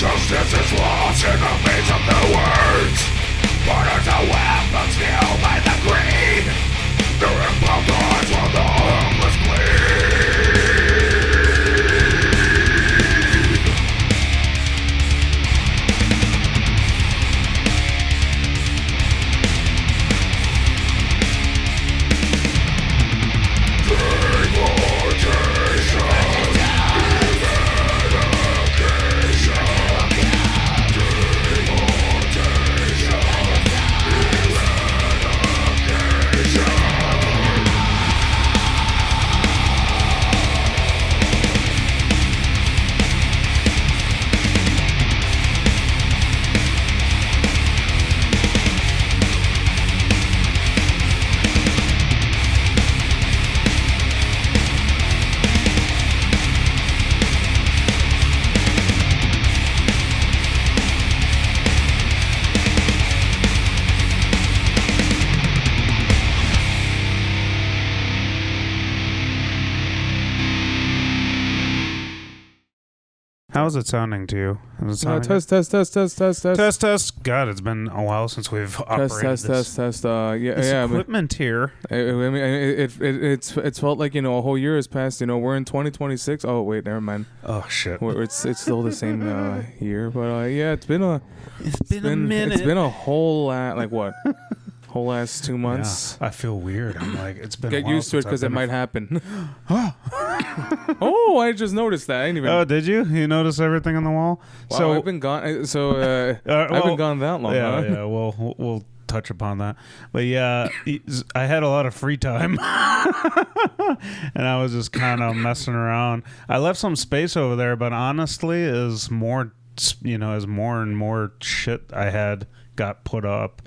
Justice is lost in the meaning of the words. Borders are weapons fueled by the greed. The impulse eyes while the homeless bleed. How's it sounding to you? Is it Test. Test. God, it's been a while since we've operated this. Test. Equipment here. I mean, it's felt like, a whole year has passed. We're in 2026. Oh wait, never mind. Oh shit. It's still the same year, but yeah, it's been a minute. It's been a whole whole last 2 months. Yeah, I feel weird. I'm like, it's been. Get used to it because it might happen. Oh, I just noticed that. I didn't even. Oh, did you? You notice everything on the wall? Wow, so I've been gone. I've been gone that long. Yeah, huh? yeah. We'll touch upon that. But yeah, I had a lot of free time, and I was just kind of messing around. I left some space over there, but honestly, as more and more shit I had got put up.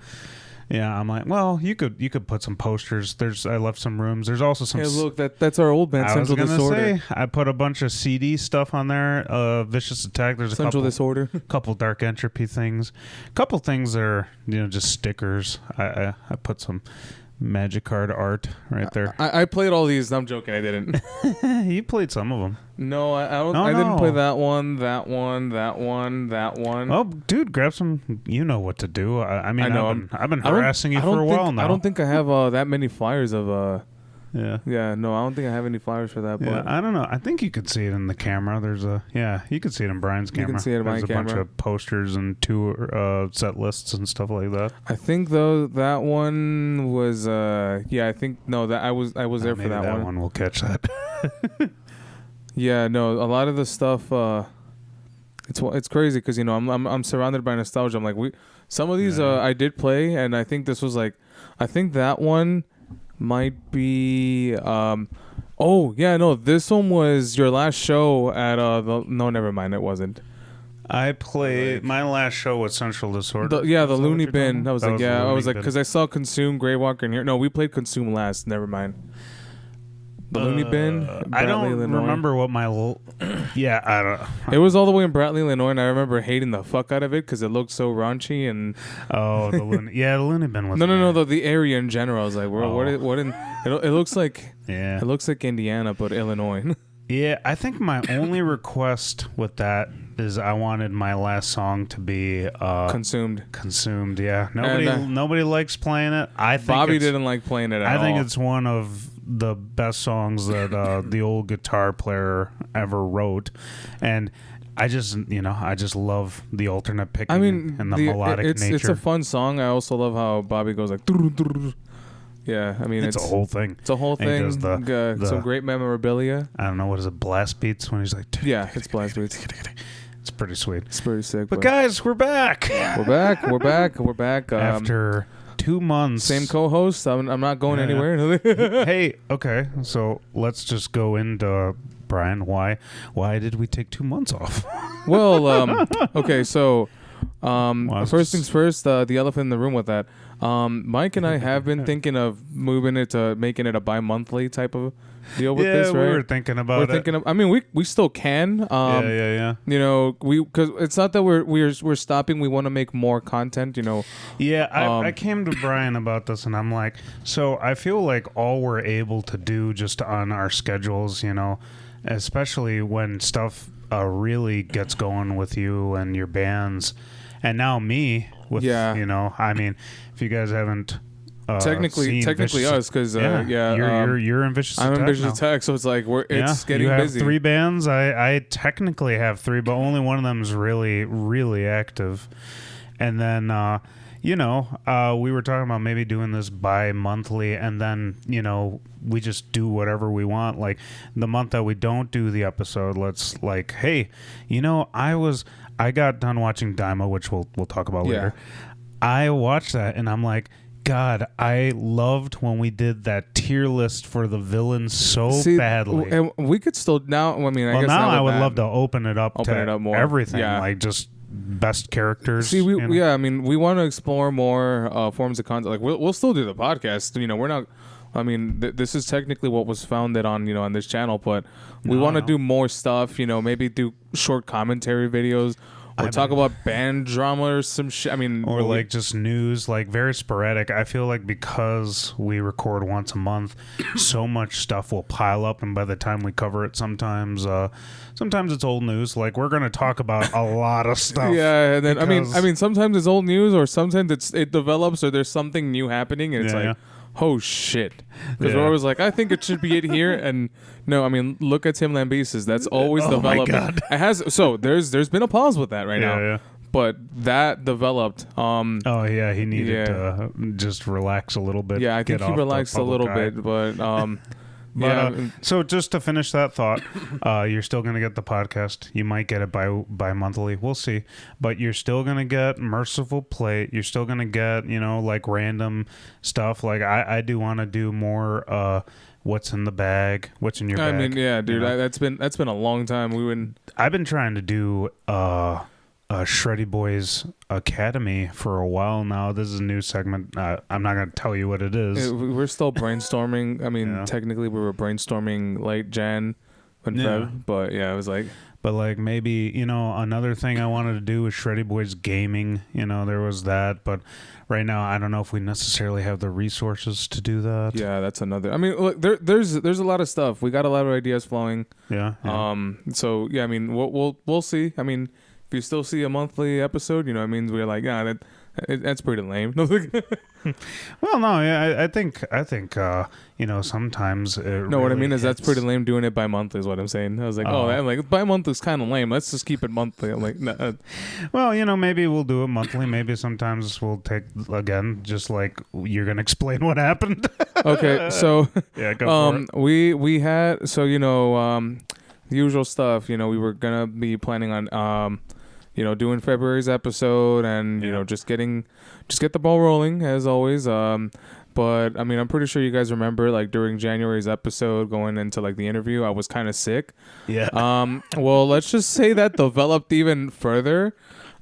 Yeah, I'm like, well, you could put some posters. I left some rooms. There's also some. Hey, look, that's our old band, Central Disorder. I was gonna say, I put a bunch of CD stuff on there. Vicious Attack. There's a Central Disorder. couple Dark Entropy things. A couple things that are just stickers. I put some Magic card art right there. I played all these. I'm joking. I didn't. You played some of them. No, I didn't play that one. Oh, dude, grab some. You know what to do. I mean, I know. I've been harassing you for a while now. I don't think I have that many flyers of. Yeah. Yeah. No, I don't think I have any flyers for that. Yeah, but I don't know. I think you could see it in the camera. You could see it in Brian's camera. You can see it in my camera. There's a bunch of posters and tour set lists and stuff like that. I think though that one was I think that I was there for that one. That one will catch that. Yeah, no, a lot of the stuff it's crazy because I'm surrounded by nostalgia. I'm like some of these I did play, and I think this was I think that one might be this one was your last show at no, never mind, it wasn't. I played my last show with Central Disorder. The Looney Bin. I was like, because I saw Consume, Greywalker in here. No, we played Consume last. Never mind. The Looney Bin. I don't Illinois. remember what my. I don't. It was all the way in Bradley, Illinois, and I remember hating the fuck out of it because it looked so raunchy and. Oh, the Looney. Yeah, the Looney Bin was. No. The area in general. I was like, what in? It looks like. Yeah. It looks like Indiana, but Illinois. Yeah, I think my only request with that is I wanted my last song to be Consumed. Consumed, yeah. Nobody likes playing it. I think Bobby didn't like playing it at all. I think it's one of the best songs that the old guitar player ever wrote, and I just love the alternate picking and the melodic nature. It's a fun song. I also love how Bobby goes like. Yeah, I mean it's a whole thing. It's a whole thing. Some great memorabilia. I don't know, what is it, blast beats when he's like. Yeah, it's blast beats. It's pretty sweet. It's pretty sick. But guys, we're back. We're back. After 2 months. Same co-host. I'm not going anywhere. Hey, okay. So let's just go into Brian. Why did we take 2 months off? Well, okay. So, first things first. The elephant in the room with that. Mike and I have been thinking of making it a bi-monthly type of deal with this, right? Yeah, we were thinking about it. I mean, we still can. Yeah. Because it's not that we're stopping. We want to make more content. Yeah, I came to Brian about this, and I'm like, so I feel like all we're able to do just on our schedules, especially when stuff really gets going with you and your bands, and now me with I mean, if you guys haven't technically us, because you're in Vicious Attack. I'm in Vicious now. Attack, so it's like it's getting you have busy. 3 bands. I technically have 3, but only one of them is really active. And then we were talking about maybe doing this bi-monthly, and then we just do whatever we want. Like the month that we don't do the episode, let's like, hey, I got done watching Daima, which we'll talk about later. I watched that and I'm like, God, I loved when we did that tier list for the villains badly. And we could still now. I mean, I guess now I would love to open it up more. Everything, like just best characters. See, I mean, we want to explore more forms of content. Like we'll still do the podcast. We're not. I mean, this is technically what was founded on on this channel, but we want to do more stuff. Maybe do short commentary videos. Or talk about band drama or some shit. I mean, or like just news, like very sporadic. I feel like because we record once a month, so much stuff will pile up, and by the time we cover it, sometimes it's old news. Like we're gonna talk about a lot of stuff. Yeah, and then I mean, sometimes it's old news, or sometimes it develops, or there's something new happening, and it's like. Oh shit! Because we're always like, I think it should be it here, and no, I mean, look at Tim Lambesis. That's always developed. My God. It has there's been a pause with that right now. Yeah. But that developed. He needed to just relax a little bit. Yeah, I think he relaxed a little bit, but so just to finish that thought, you're still going to get the podcast. You might get it bi-monthly. We'll see. But you're still going to get Merciful Plate. You're still going to get, like random stuff. Like I do want to do more what's in the bag, what's in your bag. I mean, yeah, dude, that's been a long time. I've been trying to do Shreddy Bois Academy for a while now. This is a new segment. I'm not going to tell you what it is. We're still brainstorming. I mean, technically we were brainstorming late Jan and Feb, but it was like... But like maybe, another thing I wanted to do was Shreddy Bois Gaming. There was that. But right now, I don't know if we necessarily have the resources to do that. Yeah, that's another... I mean, look, there's a lot of stuff. We got a lot of ideas flowing. Yeah. So, yeah, I mean, we'll see. I mean... If you still see a monthly episode, it means we're like, that's pretty lame. Well, no, I think sometimes. What I mean is that's pretty lame doing it bi-monthly is what I'm saying. I was like, I'm like bi-monthly is kind of lame. Let's just keep it monthly. I'm like, nah. Well, maybe we'll do it monthly. Maybe sometimes we'll take again, just like you're gonna explain what happened. Okay, so go for it. We had the usual stuff. We were gonna be planning on doing February's episode and just get the ball rolling as always. But I mean, I'm pretty sure you guys remember like during January's episode going into like the interview, I was kind of sick. Yeah. Well, let's just say that developed even further.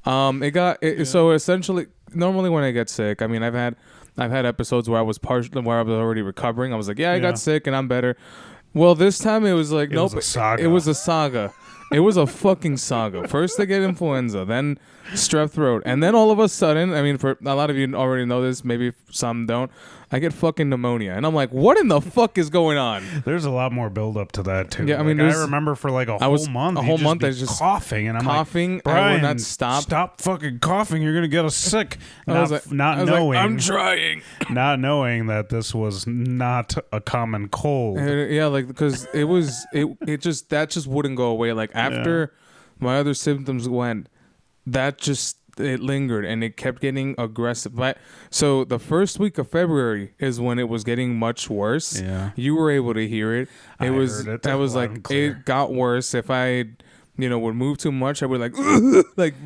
So essentially, normally when I get sick, I mean, I've had episodes where I was already recovering. I was like, I got sick and I'm better. Well, this time it was like, nope. It was a saga. It was a fucking saga. First I get influenza, then strep throat, and then all of a sudden, I mean, for a lot of you already know this, maybe some don't, I get fucking pneumonia. And I'm like, what in the fuck is going on? There's a lot more build up to that, too. Yeah, I mean, I remember for like a whole month, I was just coughing. And I'm coughing, like, Brian, I would not stop. Stop fucking coughing. You're going to get us sick. Not knowing. I'm trying. Not knowing that this was not a common cold. Yeah, like, because it just wouldn't go away. Like, after my other symptoms went, it lingered and it kept getting aggressive. So the first week of February is when it was getting much worse. Yeah. You were able to hear it. I was like, it got worse. If I would move too much, I would like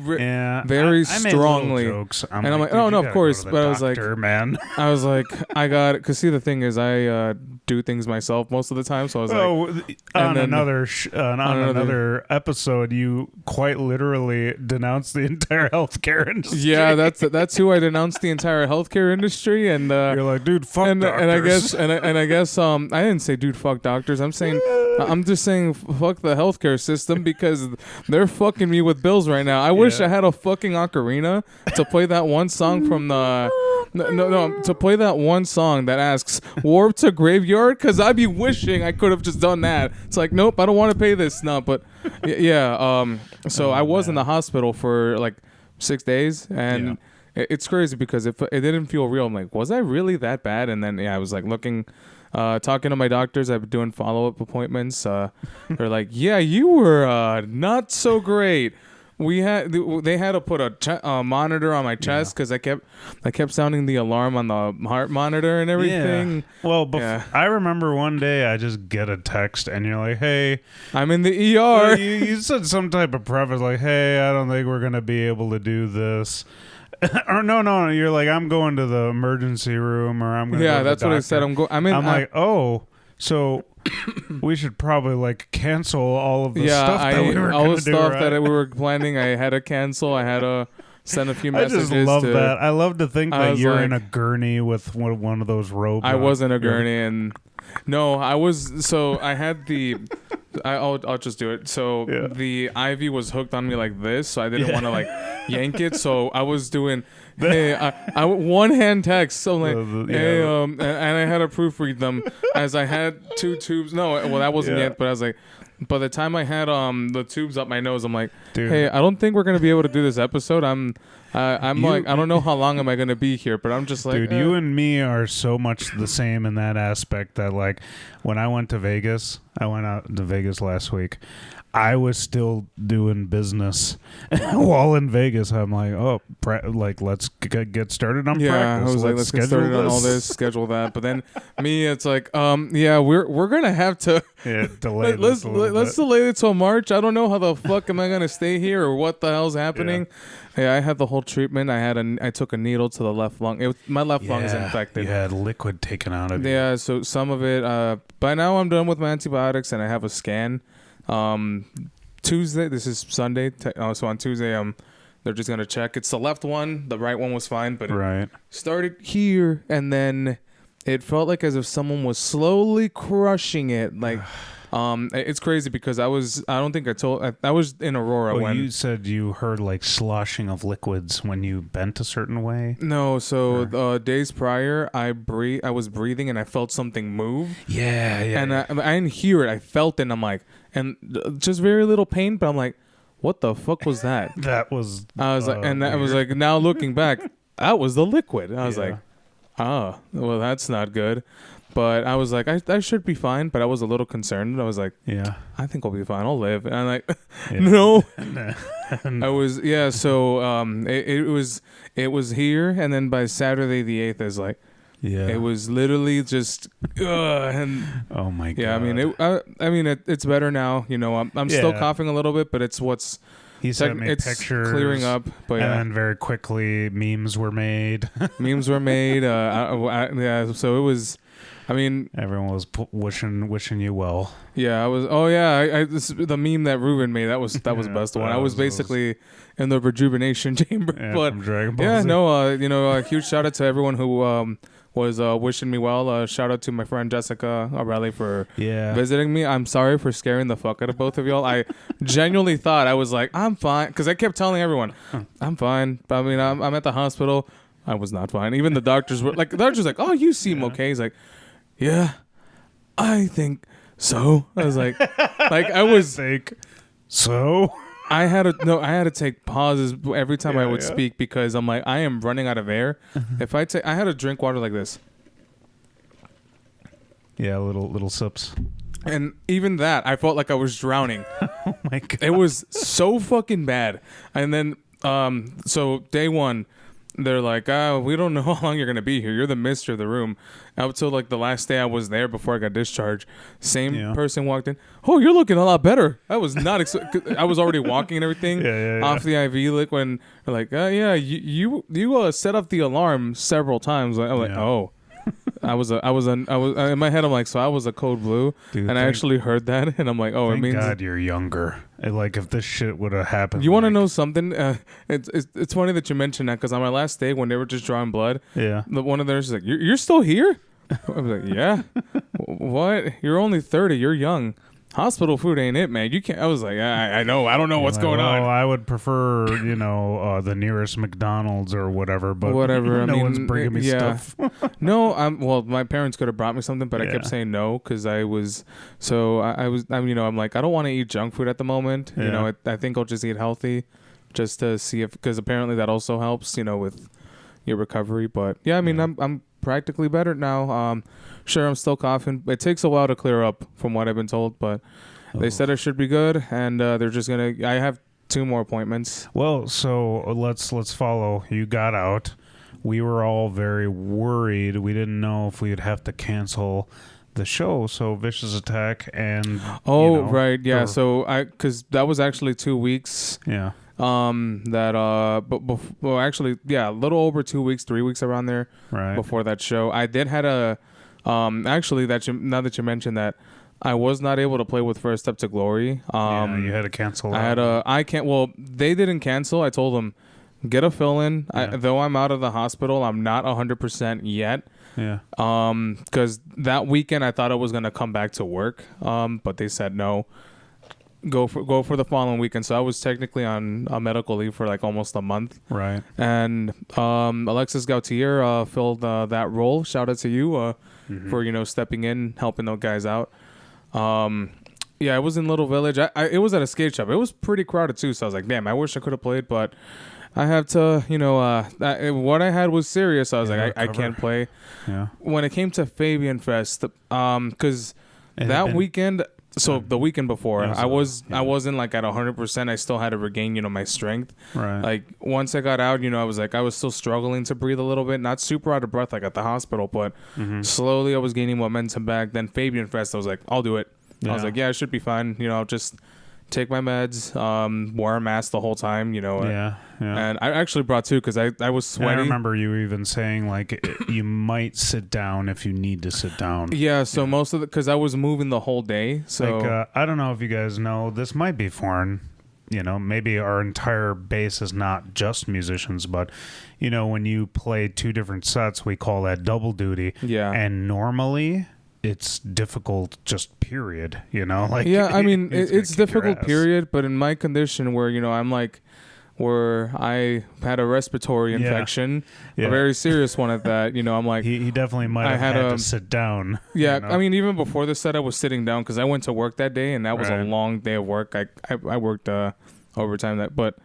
very strongly. I made jokes. I'm like, oh no, of course. But I was like, man. I was like, I got it. Cause see, the thing is, I do things myself most of the time. So I was on another episode, you quite literally denounced the entire healthcare industry. Yeah, that's who I denounced the entire healthcare industry, and you're like, dude, fuck doctors. And I guess I didn't say, dude, fuck doctors. I'm just saying, fuck the healthcare system because they're fucking me with bills right now. I wish I had a fucking ocarina to play that one song from the No, to play that one song that asks Warp to Graveyard, because I'd be wishing I could have just done that. It's like, nope, I don't want to pay this. No, but yeah. So I was in the hospital for like 6 days, and it's crazy because it didn't feel real. I'm like, was I really that bad? And then I was like looking. Talking to my doctors, I've been doing follow-up appointments. They're like, yeah, you were not so great. They had to put a monitor on my chest because I kept sounding the alarm on the heart monitor and everything. Yeah. Well, I remember one day I just get a text and you're like, hey, I'm in the ER. You said some type of preface like, hey, I don't think we're going to be able to do this. Or no, you're like, I'm going to the emergency room, or I'm going to go to that's the what I doctor. said. I'm like, oh, so we should probably like cancel all of the stuff that we were all going the to do, stuff right? that we were planning. I had to cancel. I had to send a few I messages. just love that. I love to think that you're like, in a gurney with one of those robes. I was in a gurney, and no, I was. So I had the. I'll just do it. So the IV was hooked on me like this, so I didn't want to like yank it. So I was doing, hey, I one hand text. So like, hey, and I had to proofread them as I had 2 tubes. No, well that wasn't yet, but I was like, by the time I had the tubes up my nose, I'm like, Dude. hey, I don't think we're gonna be able to do this episode. I'm like, I don't know how long am I gonna be here, but I'm just like, dude, you and me are so much the same in that aspect that like when I went out to Vegas last week, I was still doing business while in Vegas. I'm like, let's get started on practice. I was like, let's get started on all this, schedule that. But then me, it's like, we're gonna have to delay. let's delay it till March. I don't know how the fuck am I gonna stay here or what the hell's happening. Yeah, I had the whole treatment. I took a needle to the left lung. My left lung is infected. You had liquid taken out of you. Yeah, so some of it. By now I'm done with my antibiotics and I have a scan. Tuesday. This is Sunday. So on Tuesday, they're just gonna check. It's the left one. The right one was fine, but it started here, and then it felt like as if someone was slowly crushing it. Like, it's crazy because I was in Aurora when you said you heard like sloshing of liquids when you bent a certain way. No, so days prior, I was breathing and I felt something move. Yeah. And I didn't hear it. I felt it. And I'm like, and just very little pain, but I'm like, what the fuck was that? That was. I was like, and I was like, now looking back, that was the liquid. I was like, oh, well, that's not good. But I was like, I should be fine. But I was a little concerned. I was like, I think I'll be fine. I'll live. And I'm like, no. I was, so it was here. And then by Saturday the 8th, I was like, it was literally just, and oh my god. Yeah, I mean, it's better now. You know, I'm still coughing a little bit, but it's what's. He sent me pictures, clearing up, but and then very quickly memes were made. So it was. I mean, everyone was wishing you well. Yeah, I was. Oh yeah, the meme that Ruben made, that was the best one. I was basically in the rejuvenation chamber. But from Dragon Ball Z. a huge shout out to everyone who was wishing me well. Shout out to my friend Jessica Aureli for visiting me. I'm sorry for scaring the fuck out of both of y'all. I genuinely thought I was like, I'm fine, because I kept telling everyone, I'm fine. But I mean, I'm at the hospital. I was not fine. Even the doctors were like, oh, you seem okay. He's like, yeah, I think so. I was like I was so. I had to take pauses every time I would speak because I'm like, I am running out of air. If I had to drink water like this. Yeah, little sips. And even that, I felt like I was drowning. Oh my god. It was so fucking bad. And then so day one, they're like, we don't know how long you're going to be here. You're the mister of the room. Up till like the last day I was there before I got discharged, same person walked in. Oh, you're looking a lot better. I was not I was already walking and everything off the IV liquid. And they're like, you set up the alarm several times. I'm like, oh. I was in my head. I'm like, so I was a code blue, dude, and I actually heard that, and I'm like, oh, it means God you're younger. Like if this shit would have happened. You want to know something? It's funny that you mentioned that because on my last day when they were just drawing blood, one of the nurses was like, you're still here? I was like, yeah. What? You're only 30. You're young. hospital food ain't it, man. You can't. I was like, I know. I don't know what's going on. I would prefer, the nearest McDonald's or whatever. But whatever. no one's bringing me stuff. No, well, my parents could have brought me something, but I kept saying no because I was. So I'm like, I don't want to eat junk food at the moment. Yeah. I think I'll just eat healthy, just to see if, because apparently that also helps, with your recovery. But yeah, I mean, I'm practically better now. Sure, I'm still coughing. It takes a while to clear up, from what I've been told, but they said I should be good, and they're just gonna. I have 2 more appointments. Well, so let's follow. You got out. We were all very worried. We didn't know if we'd have to cancel the show. So Vicious Attack and right, yeah. So because that was actually 2 weeks. Yeah. Actually, yeah, a little over 2 weeks, 3 weeks around there. Right. Before that show, I did had a. Actually, now that you mentioned that, I was not able to play with First Step to Glory. You had to cancel. Well, they didn't cancel. I told them, get a fill in. Yeah. Though I'm out of the hospital, I'm not 100% yet. Yeah. Because that weekend I thought I was gonna come back to work. But they said no. Go for the following weekend. So I was technically on a medical leave for like almost a month. Right. And Alexis Gautier filled that role. Shout out to you for stepping in, helping those guys out. Yeah, I was in Little Village. It was at a skate shop. It was pretty crowded too. So I was like, damn, I wish I could have played, but I have to. What I had was serious. So I was like, I can't play. Yeah. When it came to Fabian Fest, because that weekend. So the weekend before, I wasn't like at 100%. I still had to regain, my strength. Right. Like once I got out, I was still struggling to breathe a little bit, not super out of breath like at the hospital, but slowly I was gaining momentum back. Then Fabian Fest, I was like, I'll do it. Yeah. I was like, yeah, I should be fine. I'll just take my meds, wear a mask the whole time, Yeah. And I actually brought 2 because I was sweaty. I remember you even saying like you might sit down if you need to sit down. Yeah. So most of because I was moving the whole day. So I don't know if you guys know, this might be foreign. Maybe our entire base is not just musicians, but when you play 2 different sets, we call that double duty. Yeah. And normally it's difficult, just period. I mean, it's difficult, period. But in my condition, where I'm like, where I had a respiratory infection, a very serious one at that. I'm like, he definitely might have had to sit down. Yeah, I mean, even before the set, I was sitting down because I went to work that day, and that was a long day of work. I worked overtime but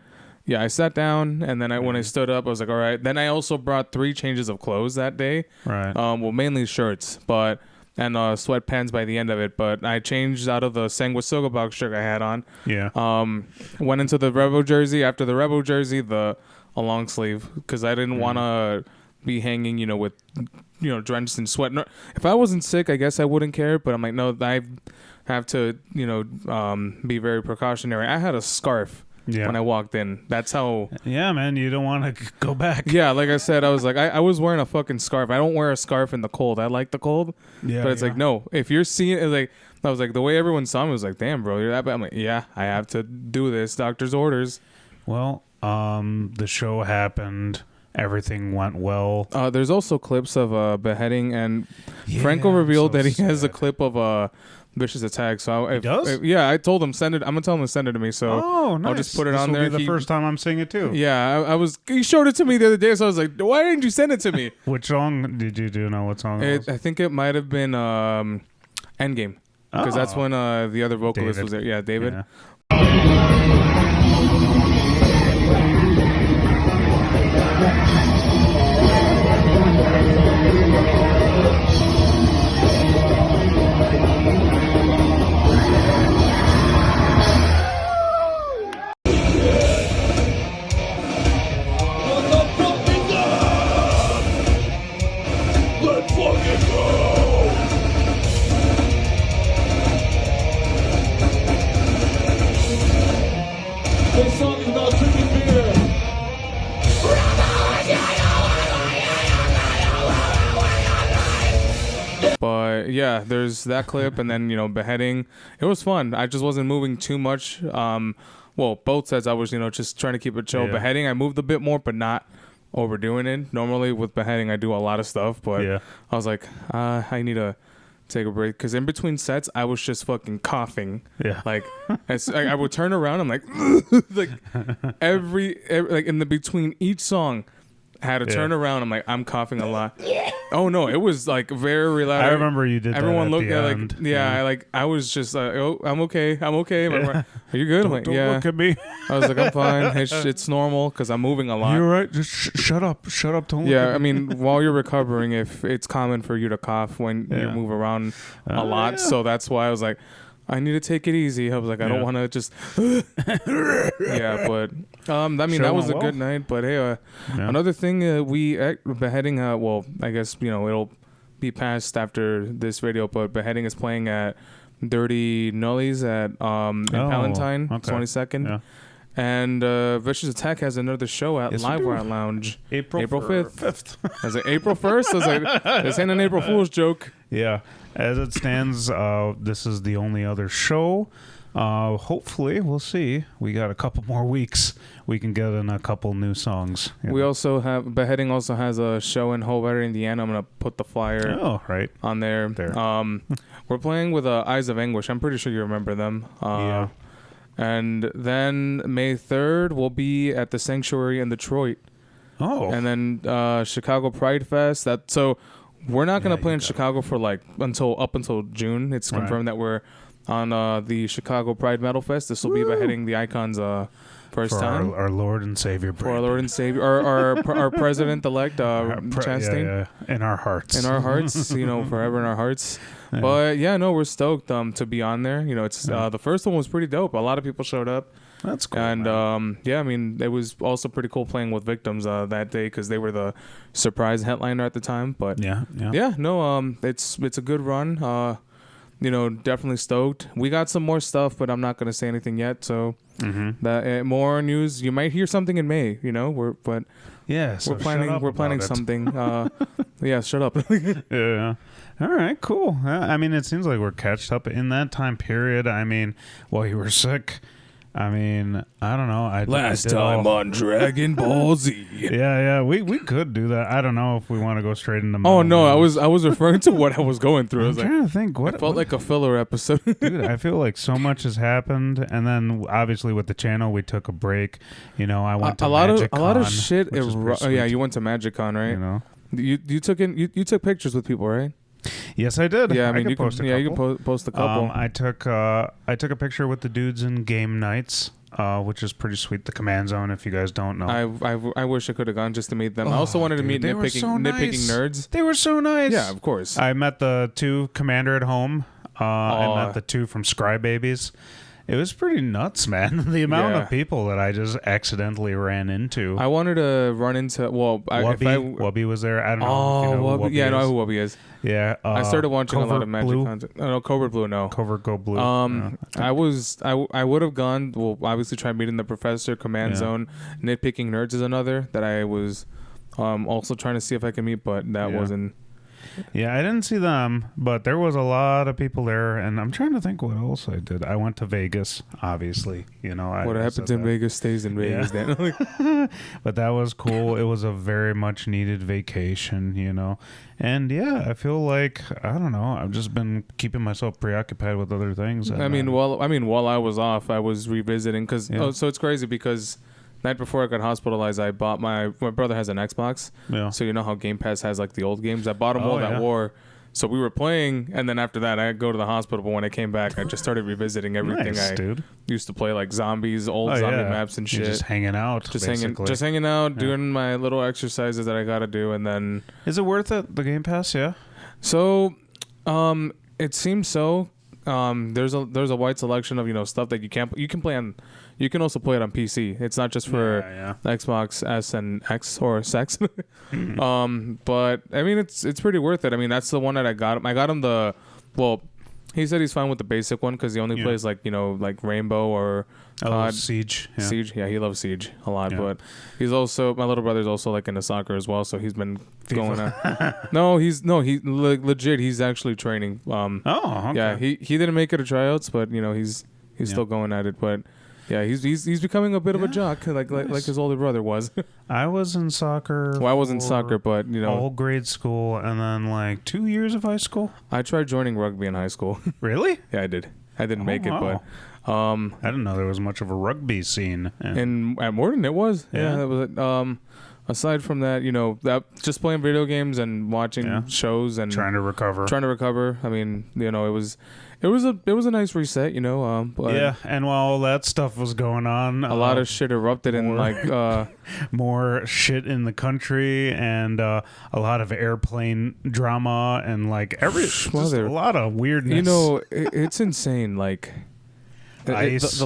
yeah, I sat down, and then when I stood up, I was like, all right. Then I also brought 3 changes of clothes that day. Right. Well, mainly shirts, and sweatpants by the end of it, but I changed out of the Sanguisuga box shirt I had on. Yeah. Went into the Rebo jersey. After the Rebo jersey, a long sleeve, because I didn't want to be hanging, with, drenched in sweat. No, if I wasn't sick, I guess I wouldn't care, but I'm like, no, I have to, be very precautionary. I had a scarf. Yeah. When I walked in, that's how. Yeah, man, you don't want to go back. Yeah, like I said, I was like, I was wearing a fucking scarf. I don't wear a scarf in the cold. I like the cold. Yeah. But it's like, no, if you're seeing it, like, I was like, the way everyone saw me was like, damn, bro, you're that bad. I'm like, yeah, I have to do this. Doctor's orders. Well, the show happened. Everything went well. There's also clips of beheading, and Franco revealed that he has a clip of Vicious Attack. So he does? I told him send it. I'm gonna tell him to send it to me. So nice. I'll just put it this on will there. Be the first time I'm seeing it too. Yeah, I was. He showed it to me the other day, so I was like, why didn't you send it to me? Which song did you do? Know what song it was? I think it might have been Endgame, because that's when the other vocalist was there. Yeah, David. Yeah. This song is about drinking beer. But yeah, there's that clip, and then beheading. It was fun. I just wasn't moving too much. Well, both sets I was just trying to keep it chill. Yeah. Beheading, I moved a bit more, but not overdoing it. Normally with beheading, I do a lot of stuff, but I was like, I need to take a break because in between sets I was just fucking coughing. Yeah. Like I would turn around, I'm like like every like in the between each song I had to turn around, I'm like I'm coughing a lot. Oh no, it was like very loud. I remember you did everyone that at looked the at end. like I was just like, oh, I'm okay. Are you good? I'm like, Don't yeah. look at me. I was like, I'm fine. It's normal because I'm moving a lot. You're right. Just shut up. Shut up. Don't look Yeah, at I me. mean, while you're recovering, if it's common for you to cough when you move around a lot, so that's why I was like, I need to take it easy. I was like, I don't want to just, yeah. But I mean, that was a good night. But hey, another thing, we Beheading. Well, I guess it'll be passed after this video, but Beheading is playing at Dirty Nullies at in Palatine, 22nd. Yeah. And Vicious Attack has another show at Live Wire Lounge April 5th. I was like, April 1st? I was like, this ain't an April Fool's joke. Yeah. As it stands, this is the only other show. Hopefully, we'll see. We got a couple more weeks. We can get in a couple new songs. We also have, Beheading also has a show in Hobart, Indiana. I'm going to put the flyer on there. We're playing with Eyes of Anguish. I'm pretty sure you remember them. Yeah. And then May 3rd, we'll be at the Sanctuary in Detroit. Oh. And then Chicago Pride Fest. So we're not going to play in Chicago for like until June. It's confirmed that we're on the Chicago Pride Metal Fest. This will be Beheading the Icons first time. Our Lord and Savior. For our Lord and Savior. Our President-elect, Chastain. Yeah. In our hearts. In our hearts. Forever in our hearts. Yeah. But yeah, no, we're stoked to be on there. It's the first one was pretty dope. A lot of people showed up. That's cool. And yeah, I mean, it was also pretty cool playing with Victims that day because they were the surprise headliner at the time. But it's a good run. Definitely stoked. We got some more stuff, but I'm not gonna say anything yet. So that more news. You might hear something in May. We're planning something. Yeah, shut up. Yeah. All right, cool. I mean, it seems like we're catched up in that time period. I mean, while you were sick, I mean, I don't know. Last time on Dragon Ball Z. Yeah, we could do that. I don't know if we want to go straight into. Oh no, I was referring to what I was going through. I was trying to think. It felt like a filler episode. Dude, I feel like so much has happened, and then obviously with the channel, we took a break. I went to MagicCon, a lot of shit. Yeah, you went to MagicCon, right? You took pictures with people, right? Yes, I did. Yeah, I mean, you can post a couple. Yeah, you can post a couple. I took a picture with the dudes in Game Nights, which is pretty sweet. The Command Zone, if you guys don't know. I wish I could have gone just to meet them. I also wanted to meet nitpicking nerds. They were so nice. Yeah, of course. I met the two Commander at Home. I met the two from Scry Babies. It was pretty nuts, man. The amount of people that I just accidentally ran into. I wanted to run into Wubby was there. I don't know. If you know who Wubby I know who Wubby is. Yeah, I started watching a lot of Magic content. No, Covert Blue, no. Covert Go Blue. I would have gone. Well, obviously, tried meeting the Professor, Command Zone, Nitpicking Nerds is another that I was also trying to see if I can meet, but that wasn't. Yeah, I didn't see them, but there was a lot of people there, and I'm trying to think what else I did. I went to Vegas, obviously. What happens in Vegas stays in Vegas. Yeah. But that was cool. It was a very much needed vacation, And yeah, I feel like I don't know. I've just been keeping myself preoccupied with other things. And, while I was off, I was revisiting because so it's crazy because. Night before I got hospitalized, I bought my brother has an Xbox. Yeah. So you know how Game Pass has like the old games? I bought them all that war. So we were playing, and then after that, I go to the hospital. But when I came back, I just started revisiting everything used to play, like zombies, old zombie maps and shit. You're just hanging out, just hanging out, doing my little exercises that I gotta do, and then. Is it worth it? The Game Pass, yeah. So, it seems so. There's a wide selection of stuff that you can play on. You can also play it on PC. It's not just for Xbox S and X or Sex. But I mean, it's pretty worth it. I mean, that's the one that I got him. I got him he said he's fine with the basic one because he only plays like Rainbow or Siege. Yeah. Siege. Yeah, he loves Siege a lot. Yeah. But he's also my little brother's also like into soccer as well. So he's been going on. he legit. He's actually training. Okay. Yeah, he didn't make it to tryouts, but he's still going at it. But Yeah, he's becoming a bit of a jock, like his older brother was. I was in soccer. Well, I was in soccer, but all grade school, and then like 2 years of high school. I tried joining rugby in high school. Really? Yeah, I did. I didn't make it, wow. but I didn't know there was much of a rugby scene. and at Morden it was. Yeah, that was it. Aside from that, that just playing video games and watching shows and trying to recover. I mean, it was a nice reset, but yeah, and while all that stuff was going on, a lot of shit erupted in like more shit in the country, and a lot of airplane drama, and like just a lot of weirdness. It's insane. Like ice.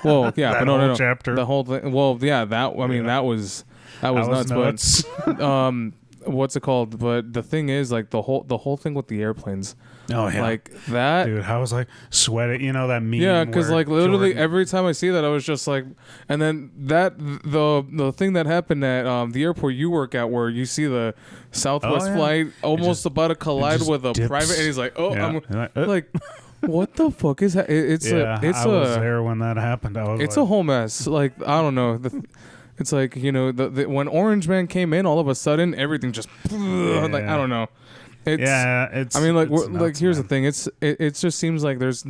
Well, yeah, that but no, chapter. The whole thing. Well, yeah, that was nuts. But what's it called? But the thing is, like the whole thing with the airplanes. Oh yeah, like that, dude. I was like sweating. That meme. Yeah, because like literally Jordan, every time I see that, I was just like, and then the thing that happened at the airport you work at, where you see the Southwest flight almost about to collide with a private, and he's like, I'm like. What the fuck is that? I was there when that happened. It's a whole mess. Like I don't know. It's like when Orange Man came in, all of a sudden everything just like I don't know. It's. I mean, like it's nuts, here's man. the thing. It just seems like there's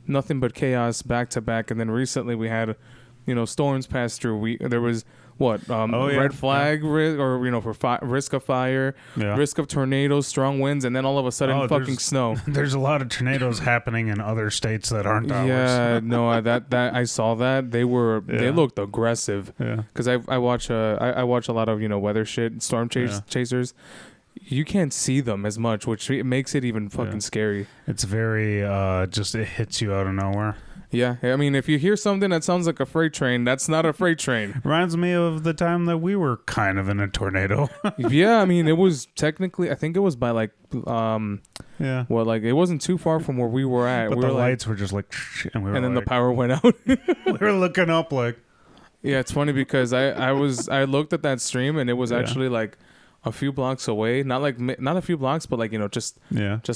nothing but chaos back to back, and then recently we had, storms pass through. There was red flag risk, or for risk of fire, risk of tornadoes, strong winds, and then all of a sudden fucking snow. There's a lot of tornadoes happening in other states that aren't ours. Yeah, no, that I saw that they looked aggressive. Yeah, because I watch a lot of weather shit, storm chasers. You can't see them as much, which makes it even fucking scary. It's very just it hits you out of nowhere. Yeah, I mean, if you hear something that sounds like a freight train, that's not a freight train. Reminds me of the time that we were kind of in a tornado. Yeah, I mean, it was technically, I think it was by like, it wasn't too far from where we were at. But the lights were just like, and then the power went out. We were looking up like. Yeah, it's funny because I looked at that stream and it was actually like a few blocks away, not a few blocks, but like just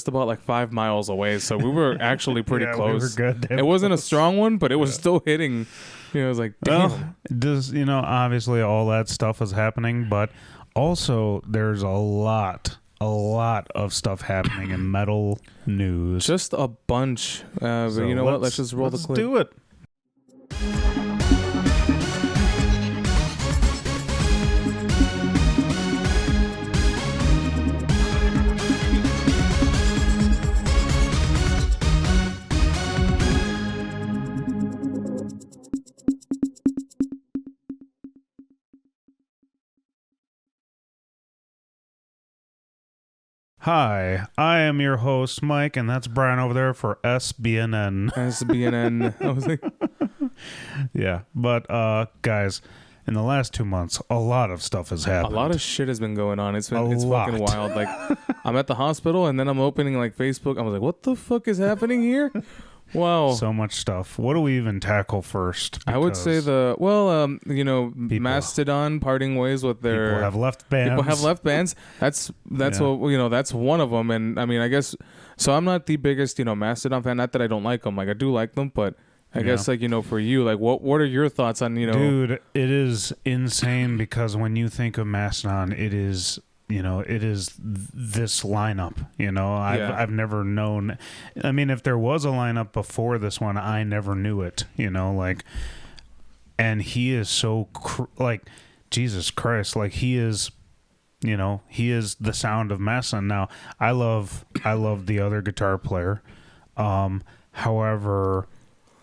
about like 5 miles away. So we were actually pretty close. We were good. It wasn't a strong one, but it was still hitting. It was like, damn. Well, obviously all that stuff is happening, but also there's a lot of stuff happening in metal news. Just a bunch. But you know what? Let's just roll the clip. Let's do it. Hi, I am your host, Mike, and that's Brian over there for SBNN. SBNN. I was like... Yeah, but guys, in the last 2 months, a lot of stuff has happened. A lot of shit has been going on. It's fucking wild. Like, I'm at the hospital, and then I'm opening like Facebook. I was like, what the fuck is happening here? Wow. So much stuff. What do we even tackle first? I would say Mastodon parting ways with their... People have left bands. That's what, that's one of them. And I mean, I guess, so I'm not the biggest, Mastodon fan. Not that I don't like them. Like, I do like them, but I guess, like, for you, like, what are your thoughts on, Dude, it is insane because when you think of Mastodon, it is... it is this lineup. I've never known. I mean, if there was a lineup before this one, I never knew it. And he is so Jesus Christ. Like he is the sound of Mastodon. Now, I love the other guitar player. However,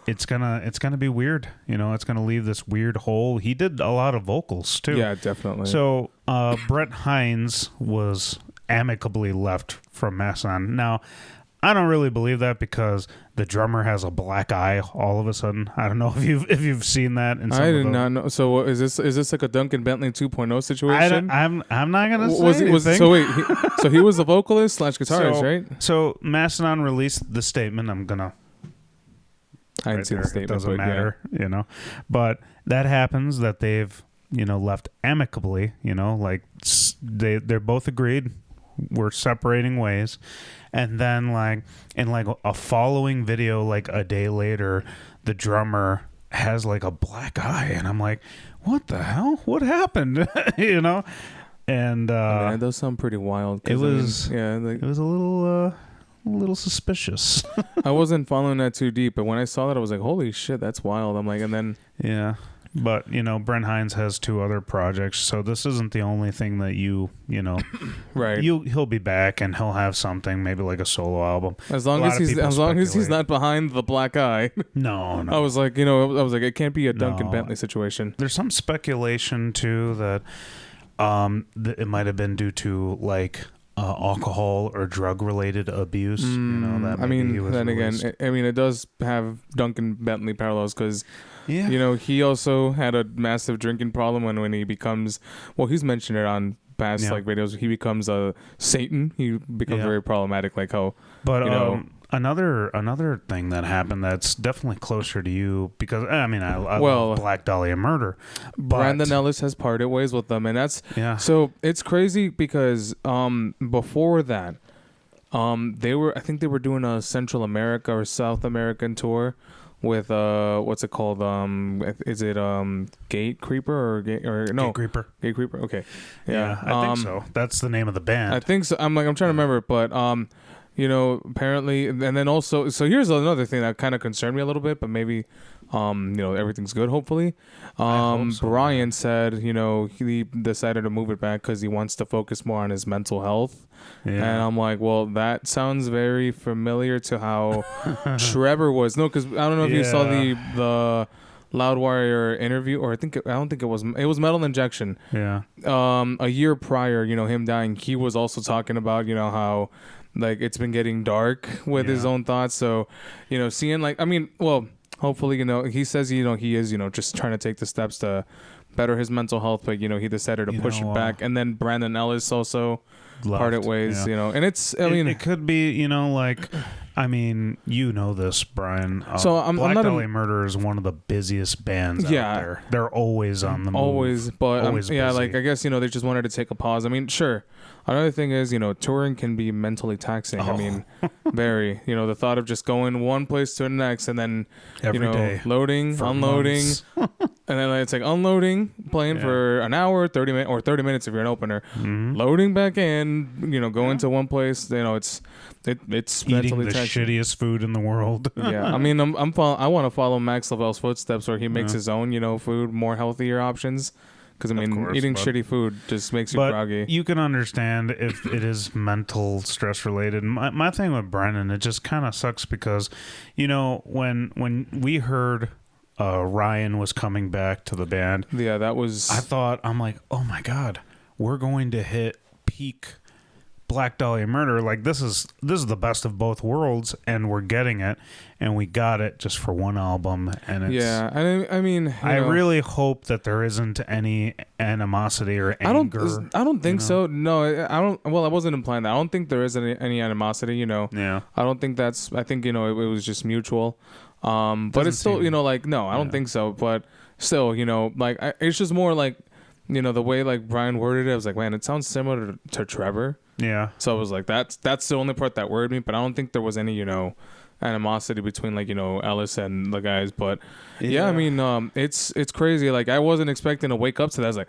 it's gonna be weird. It's gonna leave this weird hole. He did a lot of vocals too. Yeah, definitely. So Brett Hines was amicably left from Mastodon. Now, I don't really believe that because the drummer has a black eye all of a sudden. I don't know if you've seen that. I did not know. So is this like a Duncan Bentley 2.0 situation? I'm not gonna say so wait. So he was the vocalist / guitarist, right? So Mastodon released the statement. I didn't see the statement. It doesn't matter, But that happens that they've, left amicably, like they're both agreed we're separating ways. And then like in like a following video, like a day later, the drummer has like a black eye, and I'm like, what the hell? What happened? you know? And it does sound pretty wild. It was like, it was a little suspicious. I wasn't following that too deep, but when I saw that, I was like, holy shit, that's wild. I'm like, and then yeah. But, Brent Hines has 2 other projects, so this isn't the only thing that you know. right. He'll be back, and he'll have something, maybe like a solo album. As long as he's not behind the black eye. No. I was like, it can't be a Duncan Bentley situation. There's some speculation too that it might have been due to like alcohol or drug related abuse. That it does have Duncan Bentley parallels because he also had a massive drinking problem when he becomes, well, he's mentioned it on past like videos. He becomes a Satan. He becomes very problematic, like how. But another thing that happened that's definitely closer to you, because I love Black Dahlia Murder. Brandon Ellis has parted ways with them, and that's so it's crazy because before that, I think they were doing a Central America or South American tour with what's it called? Is it Gate Creeper or no? Gate Creeper. Gate Creeper. Okay. Yeah, I think so. That's the name of the band. I think so. I'm trying to remember, but apparently, and then also, so here's another thing that kind of concerned me a little bit, but maybe, everything's good, hopefully. I hope so, Brian said, he decided to move it back because he wants to focus more on his mental health. Yeah. And I'm like, well, that sounds very familiar to how Trevor was. No, because I don't know if you saw the Loudwire interview, or I don't think it was Metal Injection. Yeah. A year prior, him dying, he was also talking about, how like it's been getting dark with his own thoughts. So, seeing hopefully, he says, he is, just trying to take the steps to better his mental health, but, he decided to push it back. And then Brandon Ellis also parted ways, and it could be, this, Brian. So Black Dahlia Murder is one of the busiest bands out there. They're always on the move. Always, but busy. I guess, they just wanted to take a pause. Sure. Another thing is, touring can be mentally taxing. Very. The thought of just going one place to the next and then, every day loading, unloading, and then it's like unloading, playing for an hour, 30 minutes, or 30 minutes if you're an opener, loading back in, going to one place. It's eating mentally the taxing. Shittiest food in the world. I want to follow Max Lavelle's footsteps where he makes his own, food, more healthier options. Because, eating shitty food just makes you groggy. You can understand if it is mental stress related. My thing with Brennan, it just kind of sucks because, when we heard Ryan was coming back to the band. Yeah, that was... I'm like, oh my God, we're going to hit peak Black Dahlia Murder. Like, this is the best of both worlds, and we're getting it, and we got it just for one album. And it's, I really hope that there isn't any animosity or anger. I don't think so. No, I don't. Well, I wasn't implying that. I don't think there is any animosity. Yeah. I don't think that's. I think it was just mutual. But it's still no. I don't think so. But still, it's just more like, the way like Brian worded it. I was like, man, it sounds similar to Trevor. Yeah. So I was like, that's the only part that worried me, but I don't think there was any, animosity between like, Ellis and the guys. But it's crazy. Like, I wasn't expecting to wake up to that. I was like,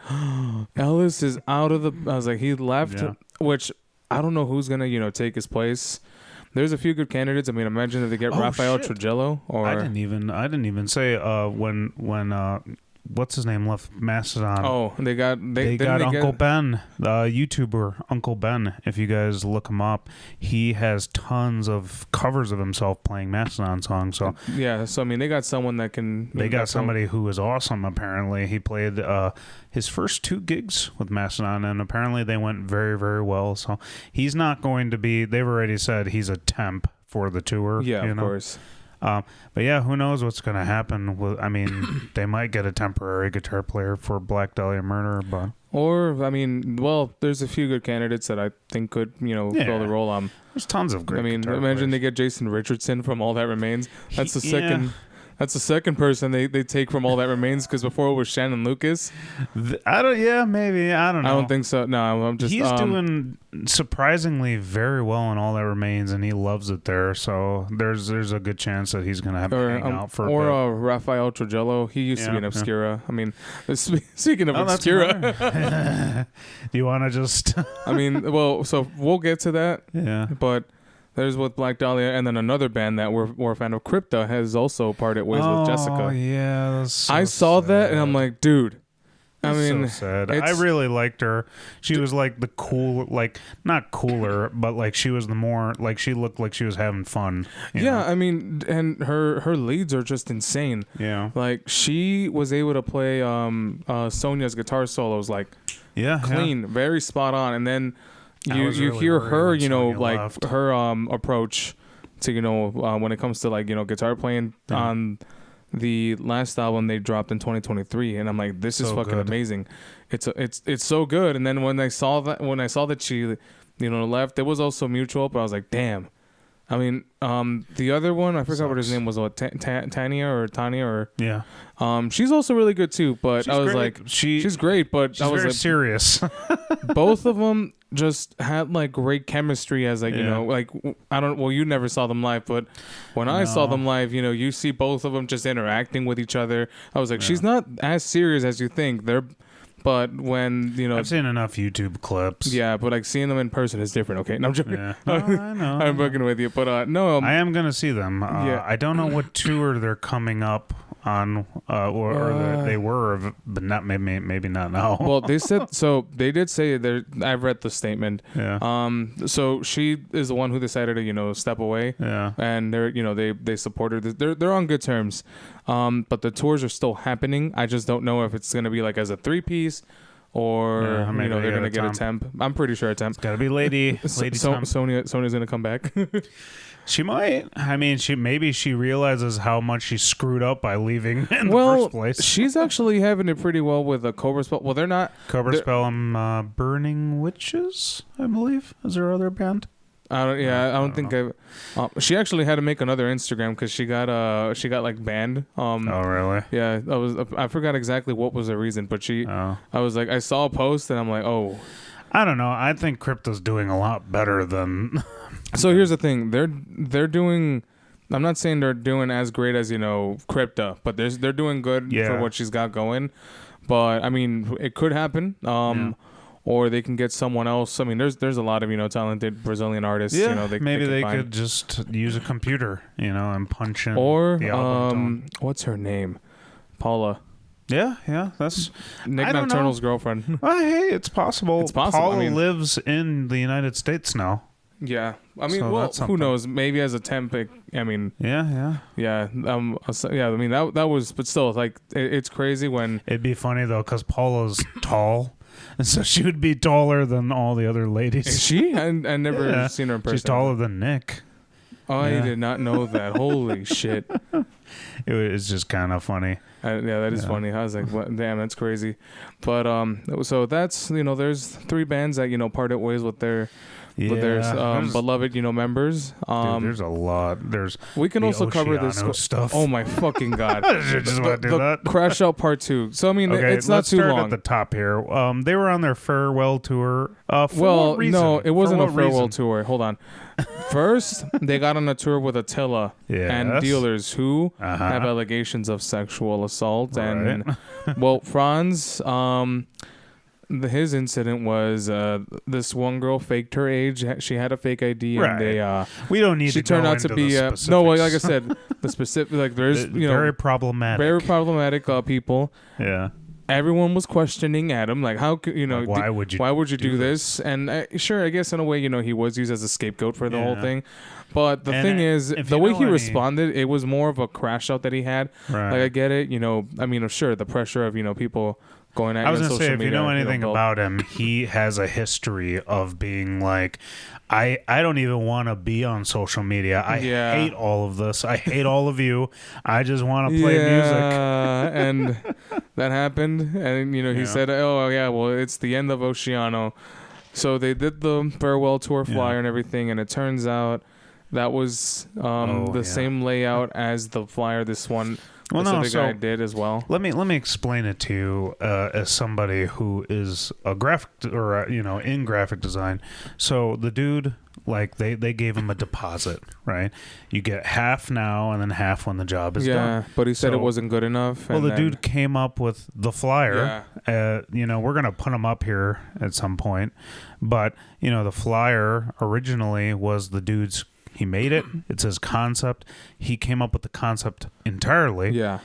Ellis is out of I was like, he left, which I don't know who's gonna, take his place. There's a few good candidates. Imagine if they get Rafael Trujillo, or I didn't even say when what's his name left Mastodon. Oh, they got Uncle Ben, the YouTuber Uncle Ben. If you guys look him up, he has tons of covers of himself playing Mastodon songs. So so they got someone that can. They got somebody who is awesome. Apparently, he played his first 2 gigs with Mastodon, and apparently they went very, very well. So he's not going to be. They've already said he's a temp for the tour. Yeah, of course. But yeah, who knows what's going to happen with, they might get a temporary guitar player for Black Dahlia Murder, but there's a few good candidates that I think could, fill the role. There's tons of great guitar imagine players. they get Jason Richardson from All That Remains. That's the second That's the second person they take from All That Remains, because before it was Shannon Lucas. Yeah, maybe. I don't know. I don't think so. No, I'm just. He's doing surprisingly very well in All That Remains, and he loves it there. So there's a good chance that he's gonna have to hang out for a bit. Rafael Trujillo. He used to be in Obscura. I mean, speaking of Obscura, do you want to just? I mean, well, so we'll get to that. Yeah. But there's with Black Dahlia, and then another band that we're a fan of, Crypta, has also parted ways with Jessica. Oh yeah, that's so I saw sad. that, and I'm like, dude. I mean, so sad. I really liked her. She was like the cool, like not cooler, but like she was the more like she looked like she was having fun. You know? I mean, and her leads are just insane. Yeah, like she was able to play Sonia's guitar solos like clean, very spot on, and then you really hear her, you know, like left. Her approach to, you know, when it comes to like, you know, guitar playing on the last album they dropped in 2023, and I'm like, this is fucking amazing. It's so good. And then when I saw that she, you know, left, it was also mutual, but I was like, damn. I mean, the other one, I forgot what his name was, Tanya. She's also really good too, but I was great. Like, she's great, but I was very like, serious. Both of them just had like great chemistry as like, you know, like you never saw them live, but when I saw them live, you know, you see both of them just interacting with each other. I was like, she's not as serious as you think. But when, you know, I've seen enough YouTube clips. Yeah, but like seeing them in person is different. Okay, no, I'm joking. Yeah. No, I know. I'm fucking with you, but no, I am gonna see them. I don't know what tour they're coming up on, or they were, but not maybe not now. Well, they said so. They did say I've read the statement. Yeah. So she is the one who decided to, you know, step away. Yeah. And they're, you know, they supported it. They're on good terms. But the tours are still happening. I just don't know if it's gonna be like as a 3-piece. Or you know, they're gonna get a temp. I'm pretty sure a temp. It's gotta be lady. Sonia's gonna come back. She might. I mean, maybe she realizes how much she screwed up by leaving in the first place. She's actually having it pretty well with a Cobra Spell. Well, they're not. Cobra Spell, Burning Witches, I believe, is her other band. I don't think she actually had to make another Instagram because she got like banned. Oh really? Yeah, I forgot exactly what was the reason, but I was like, I saw a post and I'm like, oh. I don't know. I think Crypto's doing a lot better than. So here's the thing. They're doing. I'm not saying they're doing as great as, you know, Crypta, but they're doing good for what she's got going. But I mean, it could happen. Or they can get someone else. I mean, there's a lot of, you know, talented Brazilian artists. Yeah, you know, they could just use a computer, you know, and punch in. Or what's her name? Paula. Yeah, that's Nick Nocturnal's girlfriend. Hey, it's possible. It's possible. Paula lives in the United States now. Yeah, I mean, well, who knows? Maybe as a temp. I mean, yeah. I mean, that was, but still, like, it's crazy when. It'd be funny though, because Paula's tall. And so she would be taller than all the other ladies. Is she? I never seen her in person. She's taller than Nick. Oh, I did not know that. Holy shit. It was just kind of funny. That is funny. I was like, what? Damn, that's crazy. But so that's, you know, there's 3 bands that, you know, parted ways with their beloved, you know, members. Dude, there's a lot. We can also cover this stuff. Oh my fucking god! Just want to do that. Crash Out Part 2. So I mean, it's not too long. Let's start at the top here. They were on their farewell tour. No, it wasn't a farewell tour. Hold on. First, they got on a tour with Attila and Dealers, who have allegations of sexual assault. Right. And well, Franz, his incident was this one girl faked her age. She had a fake ID, and we don't need. She turned out to be like I said, the specific, like, there's very problematic people. Yeah. Everyone was questioning Adam, like, how could, you know, like, why would you do this? And sure, I guess in a way, you know, he was used as a scapegoat for the whole thing. But the thing is, the way he responded, it was more of a crash out that he had. Right. Like, I get it, you know, I mean, sure, the pressure of, you know, people going at you on social media. I was going to say, if you know anything about him, he has a history of being like, I don't even want to be on social media. I hate all of this. I hate all of you. I just want to play music. And that happened. And, you know, he said, oh, yeah, well, it's the end of Oceano. So they did the farewell tour flyer and everything. And it turns out That was the same layout as the flyer this one specific guy did as well. Let me explain it to you as somebody who is a graphic or in graphic design. So the dude, like they gave him a deposit, right? You get half now and then half when the job is done. Yeah, but he said it wasn't good enough. Well, the dude came up with the flyer. Yeah. We're gonna put him up here at some point, but the flyer originally was the dude's. He made it. It's his concept. He came up with the concept entirely. Yeah.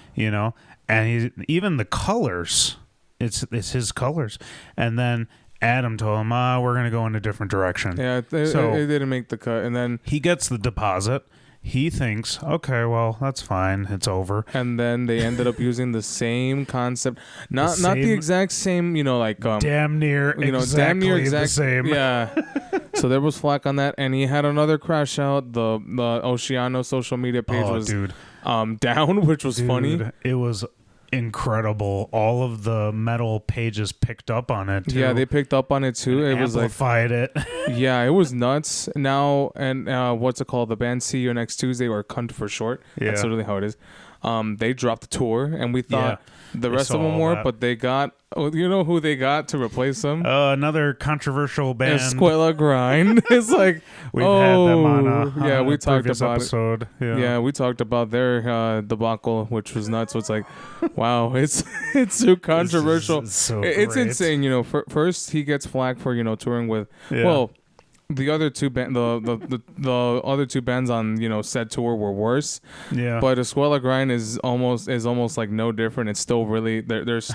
And even the colors, it's his colors. And then Adam told him, we're going to go in a different direction. Yeah, it didn't make the cut. And then he gets the deposit. He thinks, okay, well, that's fine. It's over. And then they ended up using the same concept. Not the exact same, damn near the same. Yeah. So there was flack on that. And he had another crash out. The Oceano social media page was down, which was funny. It was incredible. All of the metal pages picked up on it too. Yeah, they picked up on it too. It was amplified it. Yeah, it was nuts. Now, and what's it called? The band See You Next Tuesday, or Cunt for short. Yeah. That's literally how it is. They dropped the tour, and we thought the rest of them were, but they got, who they got to replace them? Another controversial band. Escuela Grind. It's like, we've had them on we talked about episode. It. Yeah, we talked about their debacle, which was nuts. So it's like, wow, it's so controversial. It's insane. First he gets flack for touring touring with the other two the other two bands on said tour were worse. Yeah. But Escuela Grind is almost like no different. It's still really there's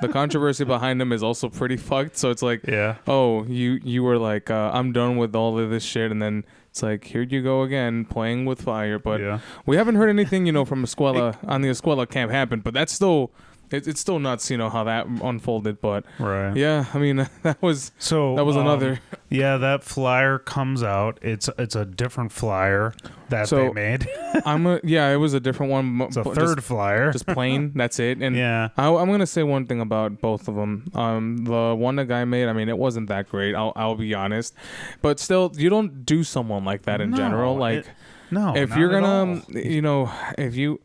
the controversy behind them is also pretty fucked. So it's like, you were like, I'm done with all of this shit, and then it's like, here you go again, playing with fire. But we haven't heard anything from Escuela on the Escuela camp happened. But that's still. It's still nuts, how that unfolded, but yeah, I mean that was another. Yeah, that flyer comes out. It's a different flyer that they made. It was a different one. It's a third flyer, just plain. That's it. And I'm gonna say one thing about both of them. The one the guy made, I mean, it wasn't that great. I'll be honest, but still, you don't do someone like that in general. Like, if you're gonna, if you.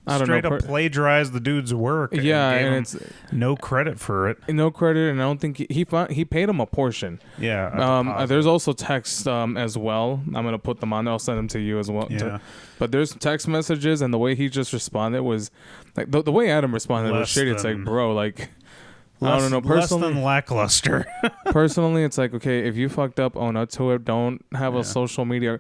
I don't know. Straight up plagiarize the dude's work. Yeah, and it's no credit for it. No credit, and I don't think he paid him a portion. Yeah. There's also text as well. I'm gonna put them on there. I'll send them to you as well. Yeah. But there's text messages, and the way he just responded was like the way Adam responded was shitty. It's like, bro, like. I don't know. Personally, less than lackluster. Personally, it's like, okay, if you fucked up, own up to it. Don't have a social media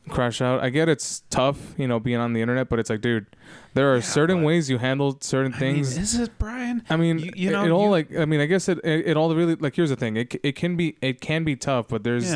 crash out. I get it's tough, being on the internet, but it's like, dude, there are certain ways you handle certain things. Is it, Brian? I mean, I guess it all really, like, here's the thing. It can be tough, but there's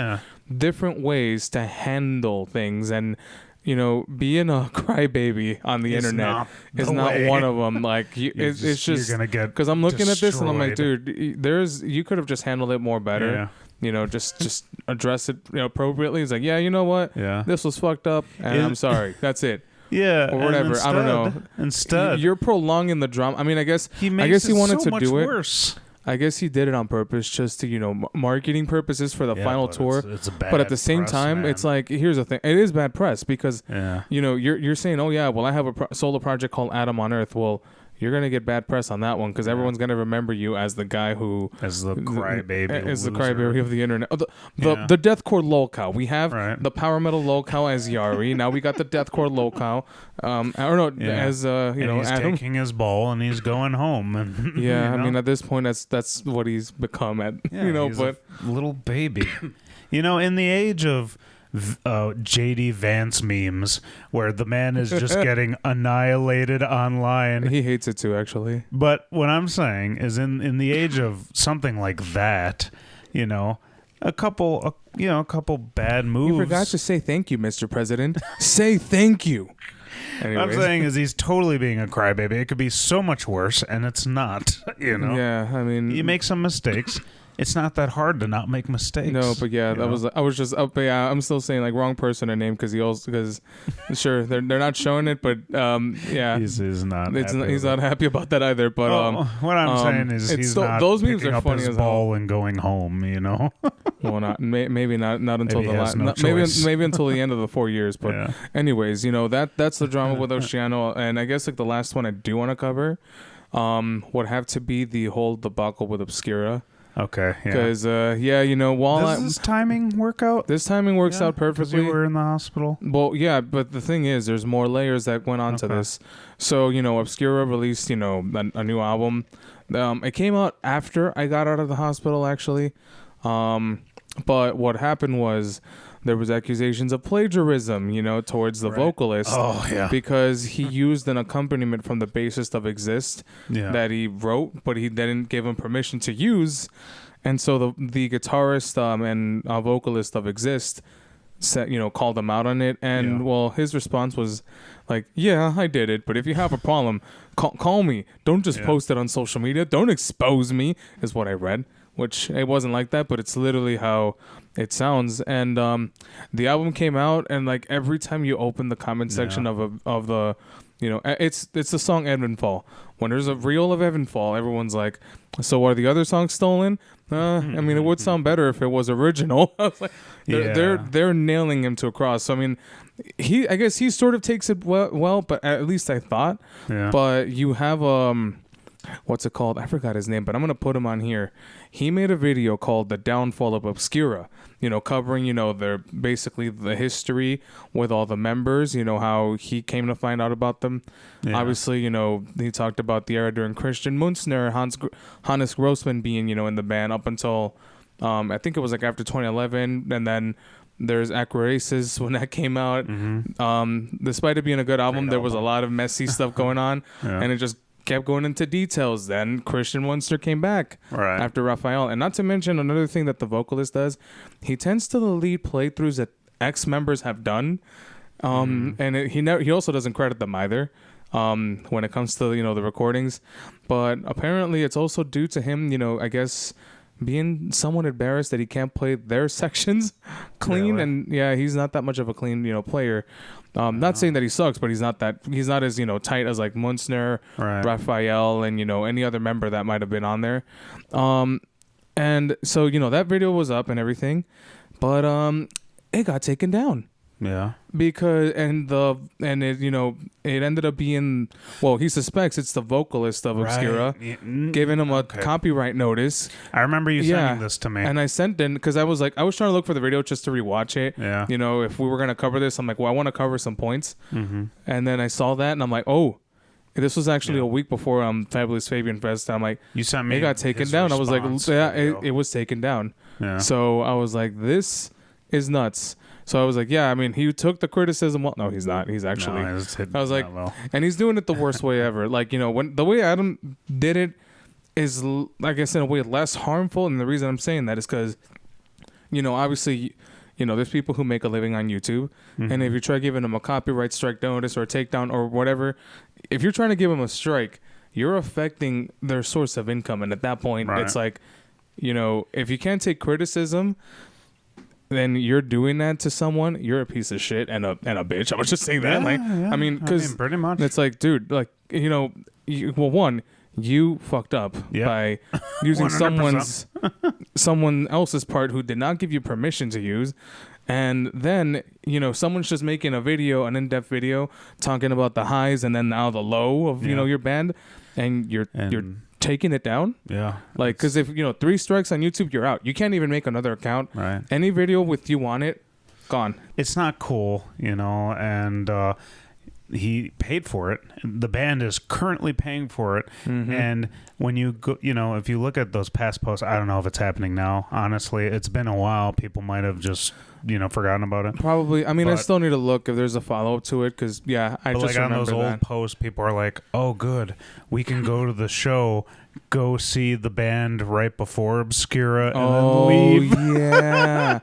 different ways to handle things, and being a crybaby on the internet is not one of them. Like, it's just you're gonna get because I'm looking at this and I'm like, dude, you could have just handled it more better. Just address it appropriately. It's like, you know what? Yeah, this was fucked up, and I'm sorry. That's it. Yeah, or whatever. I don't know. Instead, you're prolonging the drama. I mean, I guess he wanted to do it worse. I guess he did it on purpose, just to marketing purposes for the final tour. It's a bad but at the same time, it's like, here's the thing: it is bad press because you're saying, oh yeah, well, I have a solo project called Adam on Earth. Well, you're gonna get bad press on that one because everyone's gonna remember you as the guy who as the crybaby, the crybaby of the internet. The deathcore lolcow. We have the power metal lolcow as Yari. Now we got the deathcore lolcow. I don't know as he's Adam. Taking his ball and he's going home. And I mean, at this point, that's what he's become. He's but a little baby. In the age of JD Vance memes where the man is just getting annihilated online. He hates it too, actually. But what I'm saying is in the age of something like that, a couple bad moves. You forgot to say thank you, Mr. President. Say thank you. Anyways. I'm saying is he's totally being a crybaby. It could be so much worse, and it's not. Yeah, I mean, you make some mistakes. It's not that hard to not make mistakes. No, but yeah, I was just up. Yeah, I'm still saying like wrong person to name because sure they're not showing it, but yeah, he's not. He's not happy about that either. But what I'm saying is he's not those memes picking are up funny his as ball hell. and going home. Well, maybe not until Maybe the he has last. no maybe choice. maybe until the end of the 4 years. But anyways, that's the drama with Oceano, and I guess like the last one I do want to cover, would have to be the whole debacle with Obscura. Okay, yeah. Because while does this timing work out? This timing works out perfectly. You were in the hospital. Well, yeah, but the thing is, there's more layers that went on to this. So, Obscura released, a new album. It came out after I got out of the hospital, actually. But what happened was there was accusations of plagiarism, towards the vocalist. Oh, yeah. Because he used an accompaniment from the bassist of Exist that he wrote, but he didn't give him permission to use. And so the guitarist and vocalist of Exist called him out on it. And, well, his response was like, yeah, I did it. But if you have a problem, call me. Don't just post it on social media. Don't expose me, is what I read. Which it wasn't like that, but it's literally how it sounds. And the album came out, and like every time you open the comment section of the, it's the song Evanfall. When there's a reel of Evanfall, everyone's like, "So are the other songs stolen?" I mean, it would sound better if it was original. I was like, they're nailing him to a cross. So I mean, I guess he sort of takes it well, but at least I thought. Yeah. But you have what's it called? I forgot his name, but I'm gonna put him on here. He made a video called "The Downfall of Obscura," covering their basically the history with all the members. How he came to find out about them. Yeah. Obviously, he talked about the era during Christian Munzner, Hannes Grossman being in the band up until I think it was like after 2011, and then there's Acroasis when that came out. Mm-hmm. Despite it being a good album, there was a lot of messy stuff going on, and it just kept going into details. Then Christian Munzner came back after Raphael. And not to mention another thing that the vocalist does, he tends to lead playthroughs that ex-members have done. And he also doesn't credit them either when it comes to, the recordings. But apparently it's also due to him, I guess, being somewhat embarrassed that he can't play their sections clean. Really? And he's not that much of a clean, player. Not saying that he sucks, but he's not as, tight as like Munzner, Raphael, and, any other member that might have been on there. And so, that video was up and everything, but it got taken down. Yeah. Because it ended up being, well, he suspects it's the vocalist of Obscura giving him a copyright notice. I remember you sending this to me. And I sent in because I was trying to look for the video just to rewatch it. Yeah. If we were going to cover this, I'm like, well, I want to cover some points. Mm-hmm. And then I saw that and I'm like, oh, this was actually a week before Fabulous Fabian Fest. I'm like, you sent me it got taken down. I was like, it was taken down. Yeah. So I was like, this is nuts. So I was like, yeah, I mean, he took the criticism. Well, no, he's not. He's actually. I was like, and he's doing it the worst way ever. Like, when the way Adam did it is, I guess, in a way less harmful. And the reason I'm saying that is because, obviously, there's people who make a living on YouTube. Mm-hmm. And if you try giving them a copyright strike notice or a takedown or whatever, if you're trying to give them a strike, you're affecting their source of income. And at that point, it's like, if you can't take criticism, then you're doing that to someone, you're a piece of shit and a bitch. I was just saying that. I mean, because pretty much. It's like, dude, like, you fucked up by using 100%. someone else's part who did not give you permission to use. And then, someone's just making a video, an in-depth video, talking about the highs and then now the low of, your band. And you're taking it down. Yeah. Like, because if, 3 strikes on YouTube, you're out. You can't even make another account. Right. Any video with you on it, gone. It's not cool, and he paid for it. The band is currently paying for it. Mm-hmm. And when you go, if you look at those past posts, I don't know if it's happening now. Honestly, it's been a while. People might have just forgotten about it. Probably. I mean, I still need to look if there's a follow up to it because I just like on remember those old that. posts, people are like, "Oh, good, we can go to the show, go see the band right before Obscura, and then leave." Yeah.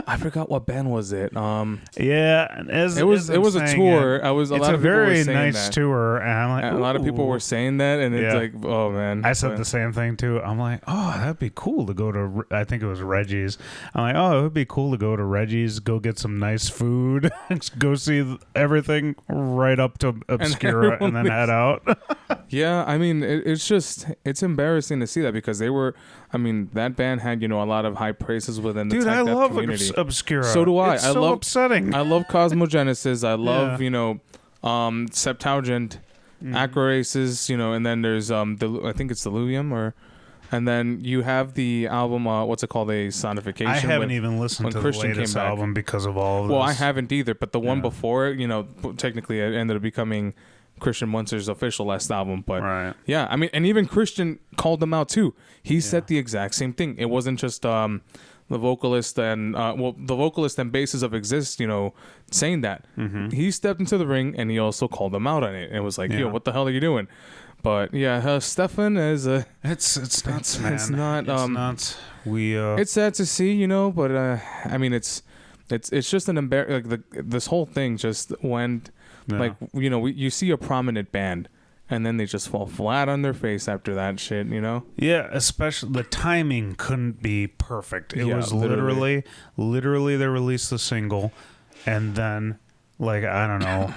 I forgot what band was it. Yeah, it was a tour. It's a very nice tour, and I'm like, a lot of people were saying that, and it's like, oh man. I said the same thing too. I'm like, oh, that'd be cool to go to. I think it was Reggie's. I'm like, oh, it would be cool to go to Reggie's, go get some nice food, go see everything right up to Obscura, and then head out. Yeah, I mean, it's embarrassing to see that because that band had a lot of high praises within the tech death community. Obscura. So do I. It's so upsetting. I love Cosmogenesis. I love Septuagint, Acroaces. And then there's I think it's Deluvium and then you have the album. What's it called? A Sonification. I haven't even listened to Christian the latest album because of all of this. Well, I haven't either. But the one before it, technically, it ended up becoming Christian Munster's official last album. But yeah, I mean, and even Christian called them out too. He said the exact same thing. It wasn't just the vocalist and the vocalist and bassist of Exist, saying that. He stepped into the ring and he also called them out on it. And it was like, yo, what the hell are you doing? But yeah, Stefan is it's nuts, man. It's not nuts. It's sad to see, but I mean, it's just an this whole thing just went you see a prominent band. And then they just fall flat on their face after that shit, Yeah, especially the timing couldn't be perfect. It was literally they released the single, and then, I don't know,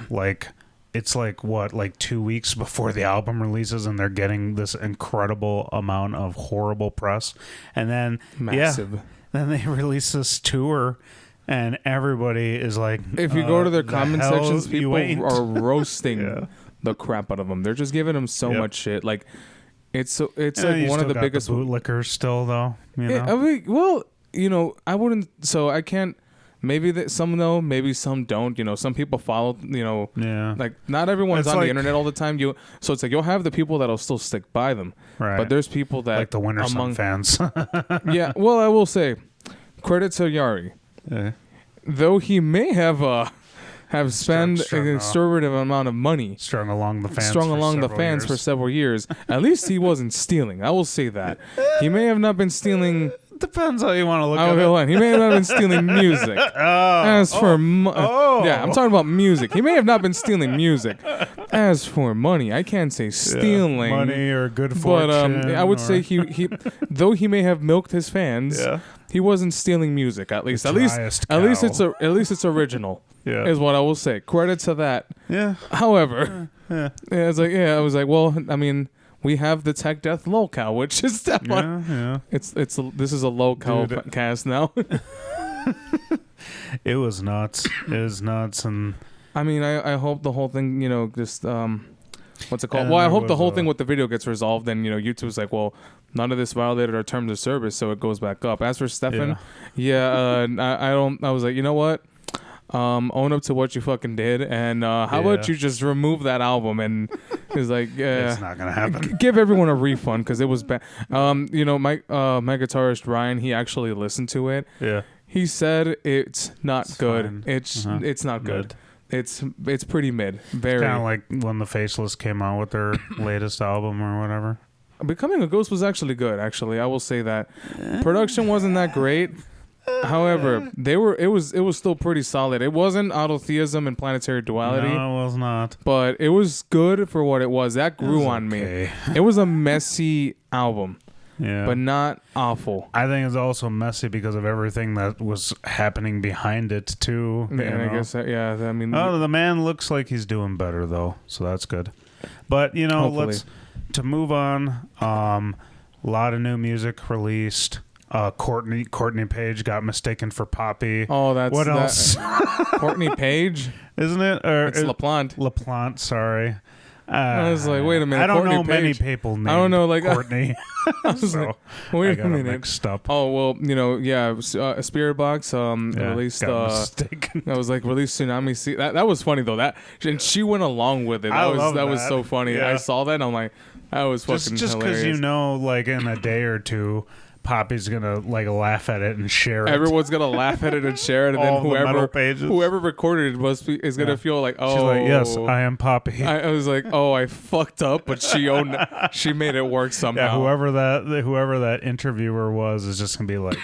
it's 2 weeks before the album releases, and they're getting this incredible amount of horrible press. And then, massive. Then they release this tour, and everybody is like, if you go to their comment sections, people are roasting the crap out of them. They're just giving them so much shit. It's one of the biggest bootlickers still, though. I wouldn't. So I can't. Maybe some know, maybe some don't. Some people follow. Not everyone's on the internet all the time. So it's you'll have the people that'll still stick by them. Right. But there's people that the Winter Sun fans. Yeah. Well, I will say, credit to Yari, though he may have spent an exorbitant amount of money strung along the fans for several years. At least he wasn't stealing. I will say that. He may have not been stealing. Depends how you want to look at it. He may have not been stealing music. I'm talking about music. He may have not been stealing music. As for money, I can't say stealing. Money or good fortune. But I would say he though he may have milked his fans, he wasn't stealing music. At least it's original. Yeah. Is what I will say. Credit to that. Yeah. However, I was like, well, I mean, we have the Tech Death lolcow, which is that one. Yeah. This is a lolcow cast now. It was nuts. And I mean, I hope the whole thing, just what's it called? Well, I hope the whole thing with the video gets resolved. And YouTube's like, well, none of this violated our terms of service, so it goes back up. As for Stefan, I was like, you know what? Own up to what you fucking did, and how about you just remove that album? And he's like, it's not gonna happen. Give everyone a refund because it was bad. My guitarist Ryan, he actually listened to it. Yeah, he said it's not good. Fine. It's not good. It's pretty mid. Very kind of like when the Faceless came out with their latest album or whatever. Becoming a Ghost was actually good. Actually, I will say that production wasn't that great. However, it was still pretty solid. It wasn't Autotheism and Planetary Duality. No, it was not. But it was good for what it was. That grew on me. It was a messy album. Yeah. But not awful. I think it's also messy because of everything that was happening behind it too. I guess I mean, the man looks like he's doing better though, so that's good. But hopefully. to move on. A lot of new music released. Courtney Page got mistaken for Poppy. Oh, that's what else? Courtney Page, isn't it? Or it's LaPlante. LaPlante, sorry. I was like, wait a minute. I don't Courtney know Page. many people named Courtney. I was like, wait a minute. Mixed up. Oh well, Spirit Box released. Mistaken. That was released Tsunami Sea. That was funny though. And she went along with it. That was so funny. Yeah. I saw that and I'm like, that was fucking just hilarious. because in a day or two. Poppy's gonna like laugh at it and share it. Everyone's gonna laugh at it and share it, and All then the metal pages. whoever recorded it is gonna feel like, oh, She's like, yes, I am Poppy. I was like, oh, I fucked up, but she owned it. She made it work somehow. Yeah, whoever that interviewer was is just gonna be like,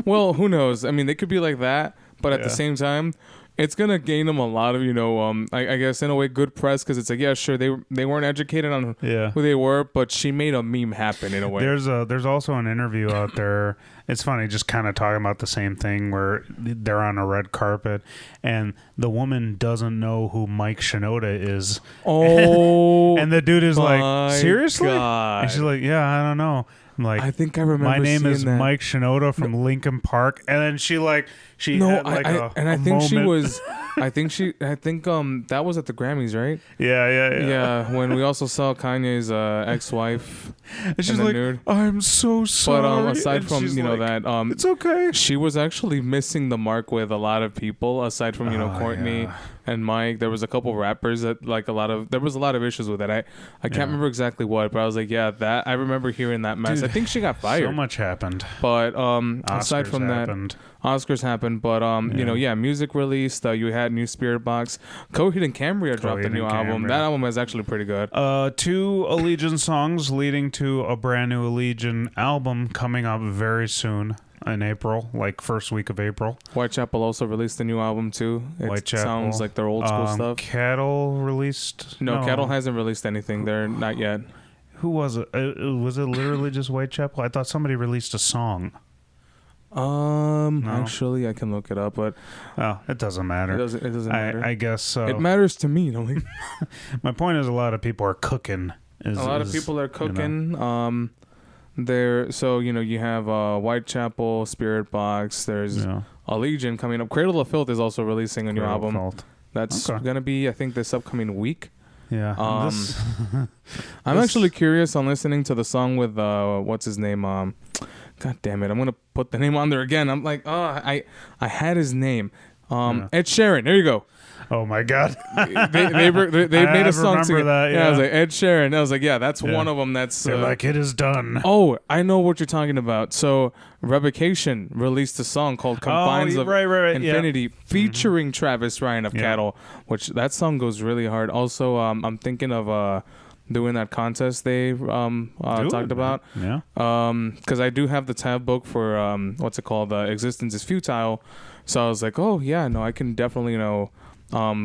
well, who knows? I mean, they could be like that, but at the same time, it's gonna gain them a lot of, I guess in a way, good press, because it's like, yeah, sure, they weren't educated on who they were, but she made a meme happen in a way. There's also an interview out there. It's funny, just kind of talking about the same thing where they're on a red carpet and the woman doesn't know who Mike Shinoda is. Oh, and the dude is like, seriously? God. And she's like, yeah, I don't know. I'm like, I think I remember. My name is that. Mike Shinoda from Linkin Park, and then she had like I think moment. she was. I think that was at the Grammys, right? Yeah. When we also saw Kanye's ex-wife. And she's like, nude. I'm so sorry. But aside from like, that, it's okay. She was actually missing the mark with a lot of people. Aside from Courtney and Mike, there was a couple rappers that there was a lot of issues with it. I can't remember exactly what, but I was like, yeah, that I remember hearing that mess. Dude, I think she got fired. So much happened. But aside from happened. that. Oscars happened, but music released. You had new Spirit Box. Coheed and Cambria dropped a new album. That album is actually pretty good. 2 Allegiant songs leading to a brand new Allegiant album coming up very soon in April, like first week of April. Whitechapel also released a new album too. It sounds like their old school stuff. Cattle released? No, Cattle hasn't released anything. They're not yet. Who was it? Was it literally just Whitechapel? I thought somebody released a song. No. Actually, I can look it up, but it doesn't matter. It doesn't matter. I guess so. It matters to me, don't it? My point is, a lot of people are cooking. A lot of people are cooking. You have Whitechapel, Spirit Box. There's Allegiant coming up. Cradle of Filth is also releasing a new album. That's gonna be, I think, this upcoming week. Yeah. I'm actually curious on listening to the song with what's his name? God damn it! I'm gonna put the name on there again. I'm like, I had his name. Ed Sheeran. There you go. Oh my God. they made a song together. That, yeah. I was like, Ed Sheeran. I was like, yeah, that's one of them. That's they're like, it is done. Oh, I know what you're talking about. So Revocation released a song called Confines of Infinity featuring Travis Ryan of Cattle, which that song goes really hard. Also, I'm thinking of doing that contest they talked about. Yeah. Because I do have the tab book for what's it called? Existence is Futile. So I was like, oh yeah, no, I can definitely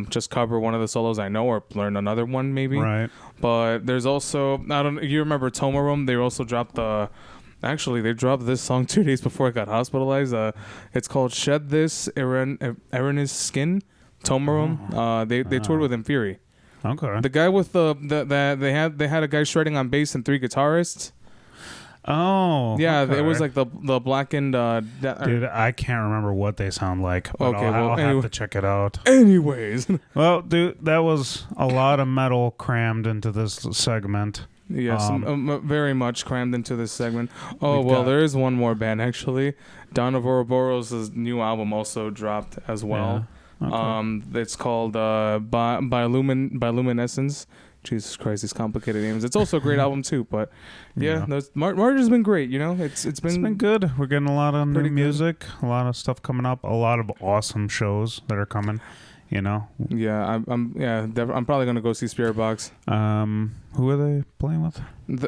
just cover one of the solos I know or learn another one maybe. Right. But there's also you remember Tomarum? They also dropped they dropped this song 2 days before I got hospitalized. It's called Shed This Erin's Skin. Tomarum. They toured with Infuri. Okay. The guy with they had a guy shredding on bass and 3 guitarists. Oh. Yeah, okay. it was like the blackened. Dude, I can't remember what they sound like. But okay, I'll have to check it out. Anyways. Well, dude, that was a lot of metal crammed into this segment. Yes, very much crammed into this segment. Oh, well, there is one more band, actually. Dawn of Ouroboros' new album also dropped as well. Yeah. Okay. It's called Bioluminescence. Jesus Christ, these complicated names. It's also a great album too, but March has been great. It's been good. We're getting a lot of new music, a lot of stuff coming up, a lot of awesome shows that are coming. Yeah, I'm probably gonna go see Spirit Box. Who are they playing with?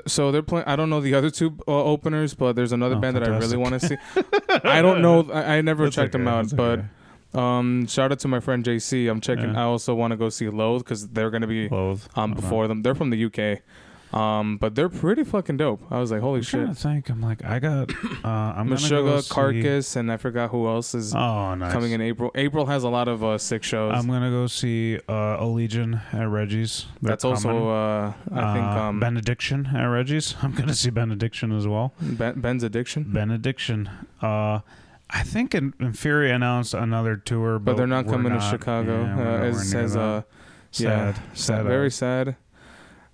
So they're playing. I don't know the other 2 openers, but there's another band that I really want to see. I don't know. I never checked them out, but. Shout out to my friend JC. I'm checking. I also want to go see Loathe because they're gonna be before them. They're from the UK, but they're pretty fucking dope. I was like, holy shit. I'm trying to think. I'm like, I got Meshuggah, Carcass, and I forgot who else is coming in April. April has a lot of sick shows. I'm gonna go see Allegiant at Reggie's. That's also I think Benediction at Reggie's. I'm gonna see Benediction as well. Ben's Addiction. Benediction. I think Infuri announced another tour, but they're not coming to Chicago. It says, sad, very sad.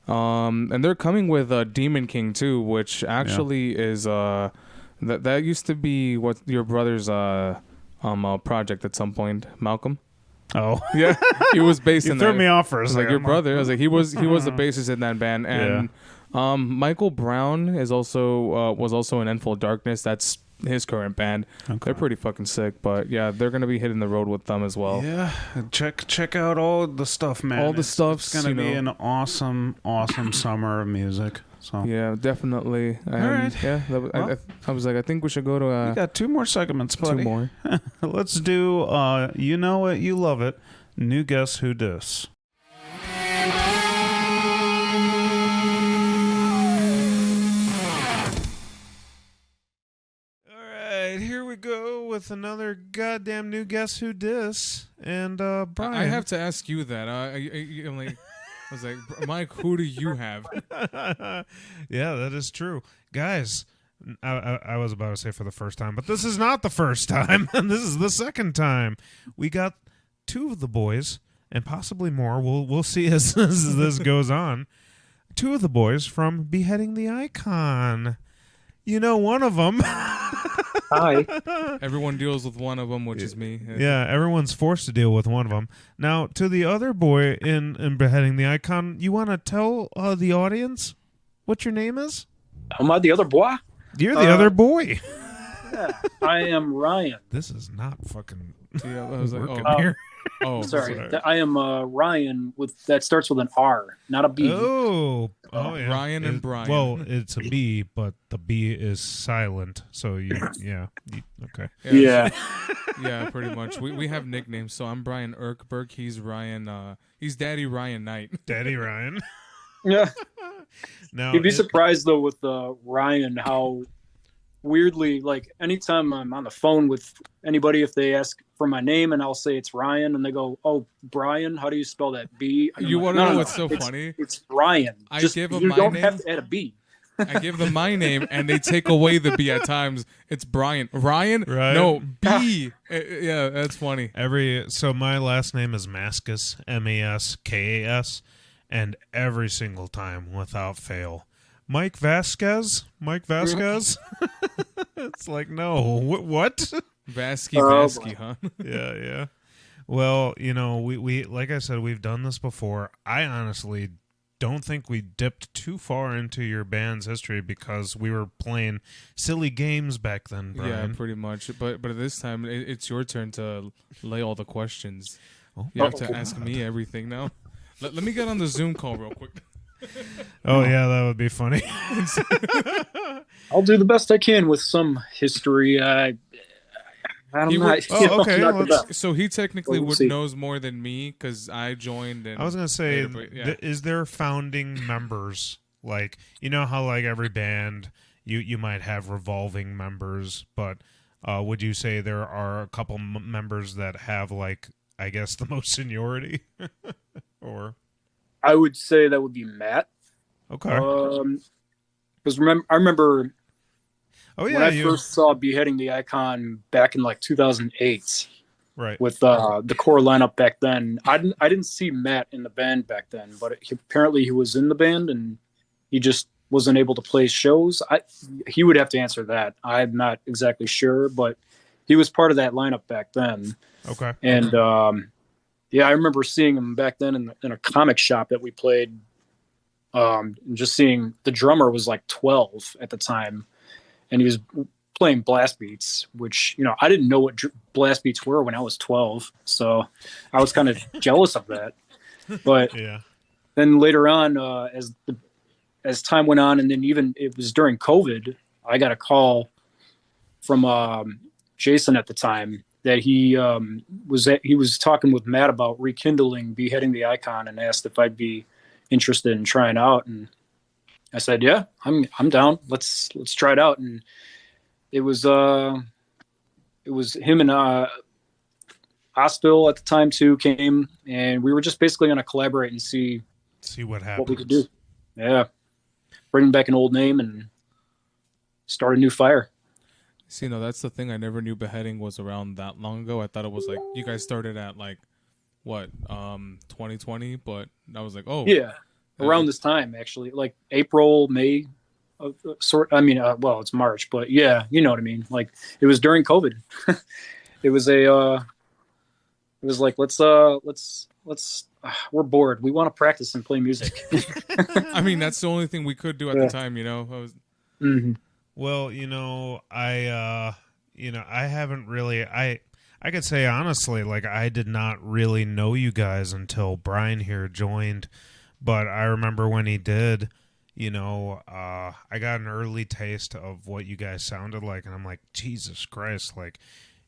And they're coming with Demon King too, which actually is that used to be what your brother's project at some point, Malcolm. Oh yeah, he was based in. Threw me off for a second. Like your brother. I was like he was the bassist in that band, and Michael Brown is also was also in Endful Darkness. That's his current band. Okay. They're pretty fucking sick, but yeah, they're gonna be hitting the road with them as well. Yeah, check out all the stuff, man. All the stuff's, It's gonna be you know. an awesome summer of music. So Yeah, definitely. All right. Yeah, I was like, I think we should go to we got 2 more segments, buddy. 2 more. Let's do You Know It, You Love It. New Guess Who Dis. Alright, here we go with another goddamn New Guess Who Dis. And Brian. I have to ask you that. I'm like, I was like, Mike, who do you have? Yeah, that is true. Guys, I was about to say for the first time, but this is not the first time. This is the second time. We got 2 of the boys, and possibly more. We'll see as this goes on. 2 of the boys from Beheading the Icon. You know, one of them. Hi. Everyone deals with one of them, which is me. Yeah, everyone's forced to deal with one of them. Now, to the other boy in Beheading the Icon, you want to tell the audience what your name is? Am I the other boy? You're the other boy. Yeah, I am Ryan. This is not fucking Yeah, I was like, working oh, here. oh, Sorry, I am Ryan that starts with an R, not a B. Oh, yeah. Ryan and Brian. Well, it's a B, but the B is silent. So okay. Yeah. Yeah, pretty much. We have nicknames. So I'm Brian Erkberg. He's Ryan. He's Daddy Ryan Knight. Daddy Ryan. Yeah. Now, You'd be surprised though with Ryan how weirdly, like anytime I'm on the phone with anybody, if they ask for my name and I'll say it's Ryan and they go, "Oh, Brian, how do you spell that B?" And You I'm want like, to know no, what's so it's, funny? It's Ryan. I Just, give 'em you my don't name. have to add a B. I give them my name and they take away the B at times. It's Brian. Ryan? Right. No, B. Yeah, that's funny. So my last name is Maskas, Maskas, and every single time, without fail, Mike Vasquez. It's like, no, what? Vasky, huh? Yeah. Well, we like I said, we've done this before. I honestly don't think we dipped too far into your band's history because we were playing silly games back then, Brian. Yeah, pretty much. But this time, it's your turn to lay all the questions. Oh. You have to ask me everything now. Let me get on the Zoom call real quick. Oh, yeah, that would be funny. I'll do the best I can with some history. I'm not. okay, not the best. So he technically We'll see. knows more than me because I joined. And I was going to say, yeah. is there founding members? Like, you know how like every band, you might have revolving members, but would you say there are a couple members that have like, I guess, the most seniority? Or I would say that would be Matt. okay. Because I remember Oh yeah, when I first saw Beheading the Icon back in like 2008 right. with the core lineup back then. I didn't see Matt in the band back then, but apparently he was in the band and he just wasn't able to play shows. He would have to answer that. I'm not exactly sure, but he was part of that lineup back then. Okay. And yeah, I remember seeing him back then in a comic shop that we played. And just seeing the drummer was like 12 at the time, and he was playing blast beats, which, I didn't know what blast beats were when I was 12. So I was kind of jealous of that. But Yeah. then later on, as time went on, and then even it was during COVID, I got a call from Jason at the time that he was talking with Matt about rekindling Beheading the Icon, and asked if I'd be interested in trying out. And I said, yeah, I'm down. Let's try it out. And it was him and Ostville at the time too came, and we were just basically going to collaborate and see what happens. what we could do. Yeah. Bring back an old name and start a new fire. See, no, that's the thing. I never knew Beheading was around that long ago. I thought it was like you guys started at like what 2020, but I was like, oh Yeah. Around this time, actually, like April, May, well, it's March, but yeah, you know what I mean. Like it was during COVID. It was like let's we're bored. We want to practice and play music. I mean, that's the only thing we could do at the time, you know. Well, I haven't really. I could say honestly, like I did not really know you guys until Brian here joined, but I remember when he did. I got an early taste of what you guys sounded like, and I'm like, Jesus Christ, like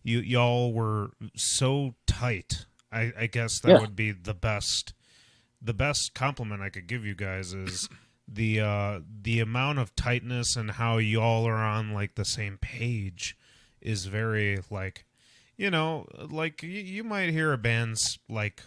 y'all were so tight. I guess that would be the best compliment I could give you guys is the amount of tightness and how y'all are on like the same page is very like, like you might hear a band's like,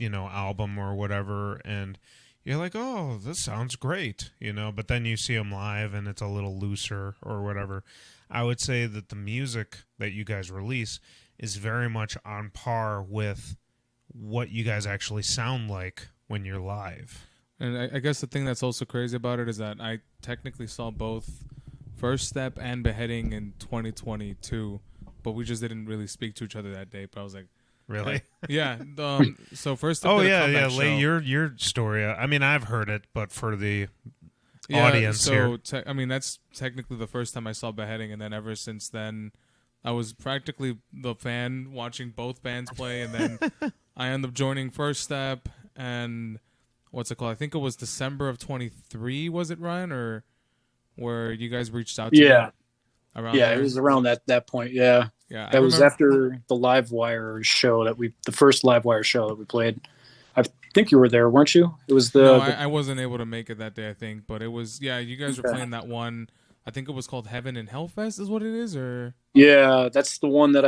album or whatever, and you're like, oh, this sounds great, but then you see them live and it's a little looser or whatever. I would say that the music that you guys release is very much on par with what you guys actually sound like when you're live. And I guess the thing that's also crazy about it is that I technically saw both First Step and Beheading in 2022, but we just didn't really speak to each other that day. But I was like, really? Yeah. So First Step. Oh did a yeah, comeback lay show. your story. I mean, I've heard it, but for the audience here, I mean, that's technically the first time I saw Beheading, and then ever since then, I was practically the fan watching both bands play, and then I ended up joining First Step and what's it called? I think it was December of 23. Was it, Ryan, or where you guys reached out to me? Around there? It was around that point. Yeah. Yeah, That was after the Livewire show the first Livewire show that we played. I think you were there, weren't you? It was I wasn't able to make it that day, I think, but it was, you guys were playing that one. I think it was called Heaven and Hellfest is what it is, or? Yeah, that's the one that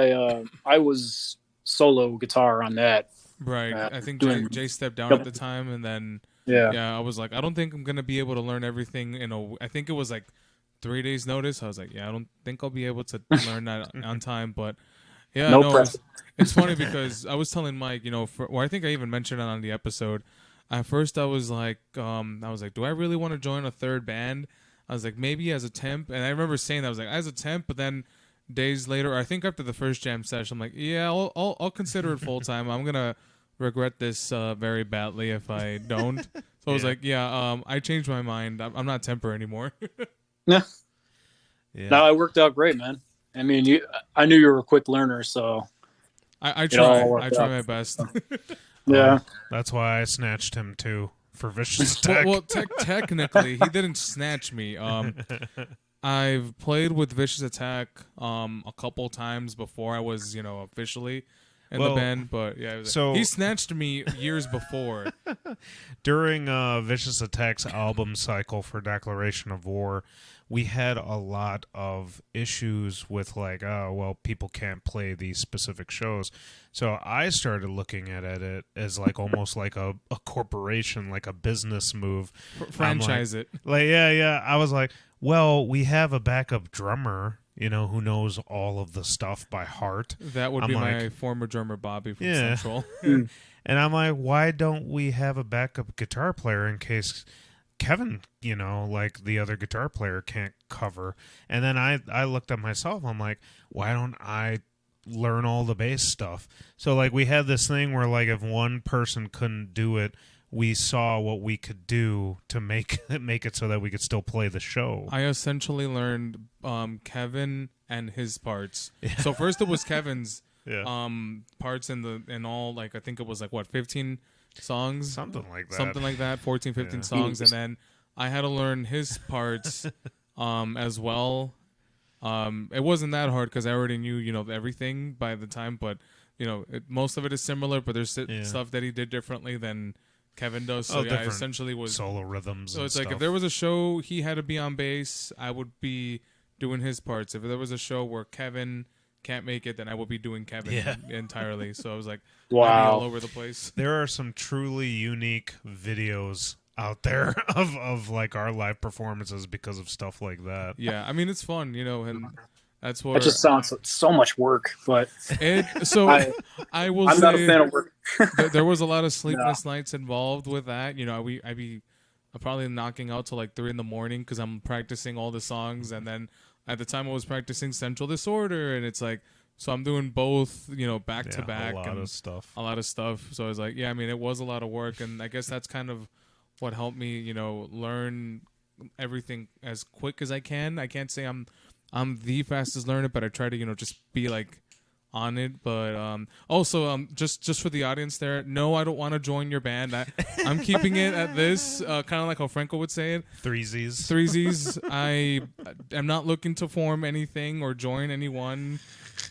I was solo guitar on that. Right. I think Jay stepped down at the time, and then I was like, I don't think I'm going to be able to learn everything I think it was like 3 days notice. I was like, I don't think I'll be able to learn that on time, but it's funny because I was telling Mike, or I think I even mentioned it on the episode. At first I was like, do I really want to join a third band? I was like, maybe as a temp. And I remember saying that, I was like, as a temp, but then days later, I think after the first jam session, I'm like, I'll consider it full time. I'm going to regret this very badly if I don't. So I was like, I changed my mind. I'm not temper anymore. No, it worked out great, man. I mean, I knew you were a quick learner, so I try my best. Yeah, that's why I snatched him too for Vicious Attack. Well, technically, he didn't snatch me. I've played with Vicious Attack a couple times before I was, officially in the band, but he snatched me years before. During Vicious Attack's album cycle for Declaration of War, we had a lot of issues with like, people can't play these specific shows. So I started looking at it as like almost like a corporation, like a business move. Franchise it. Like, yeah. I was like, well, we have a backup drummer, who knows all of the stuff by heart. That would be my former drummer, Bobby, from Central. And I'm like, why don't we have a backup guitar player in case Kevin, like the other guitar player can't cover? And then I looked at myself. I'm like, why don't I learn all the bass stuff? So like we had this thing where like if one person couldn't do it, we saw what we could do to make it so that we could still play the show. I essentially learned Kevin and his parts. Yeah. So first it was Kevin's parts in all, like I think it was like 15 songs, something like that, 14, 15 songs, and then I had to learn his parts as well. It wasn't that hard because I already knew everything by the time, but most of it is similar, but there's stuff that he did differently than Kevin does. So I essentially was solo rhythms. So it's and like stuff. if there was a show he had to be on bass, I would be doing his parts. If there was a show where Kevin can't make it, then I would be doing Kevin entirely. So I was like, wow, all over the place. There are some truly unique videos out there of like our live performances because of stuff like that. Yeah, I mean it's fun, and that's what. That just sounds so much work, but I will. I'm not a fan of work. There was a lot of sleepless nights involved with that. I'd be probably knocking out till like 3 a.m. because I'm practicing all the songs, and then at the time I was practicing Central Disorder, and it's like So I'm doing both, back to back. A lot of stuff. A lot of stuff. So I was like, yeah, I mean, it was a lot of work, and I guess that's kind of what helped me, learn everything as quick as I can. I can't say I'm the fastest learner, but I try to, just be like on it. But also just for the audience there, no, I don't want to join your band. I'm keeping it at this, kind of like how Franco would say it. Threesies. I am not looking to form anything or join anyone.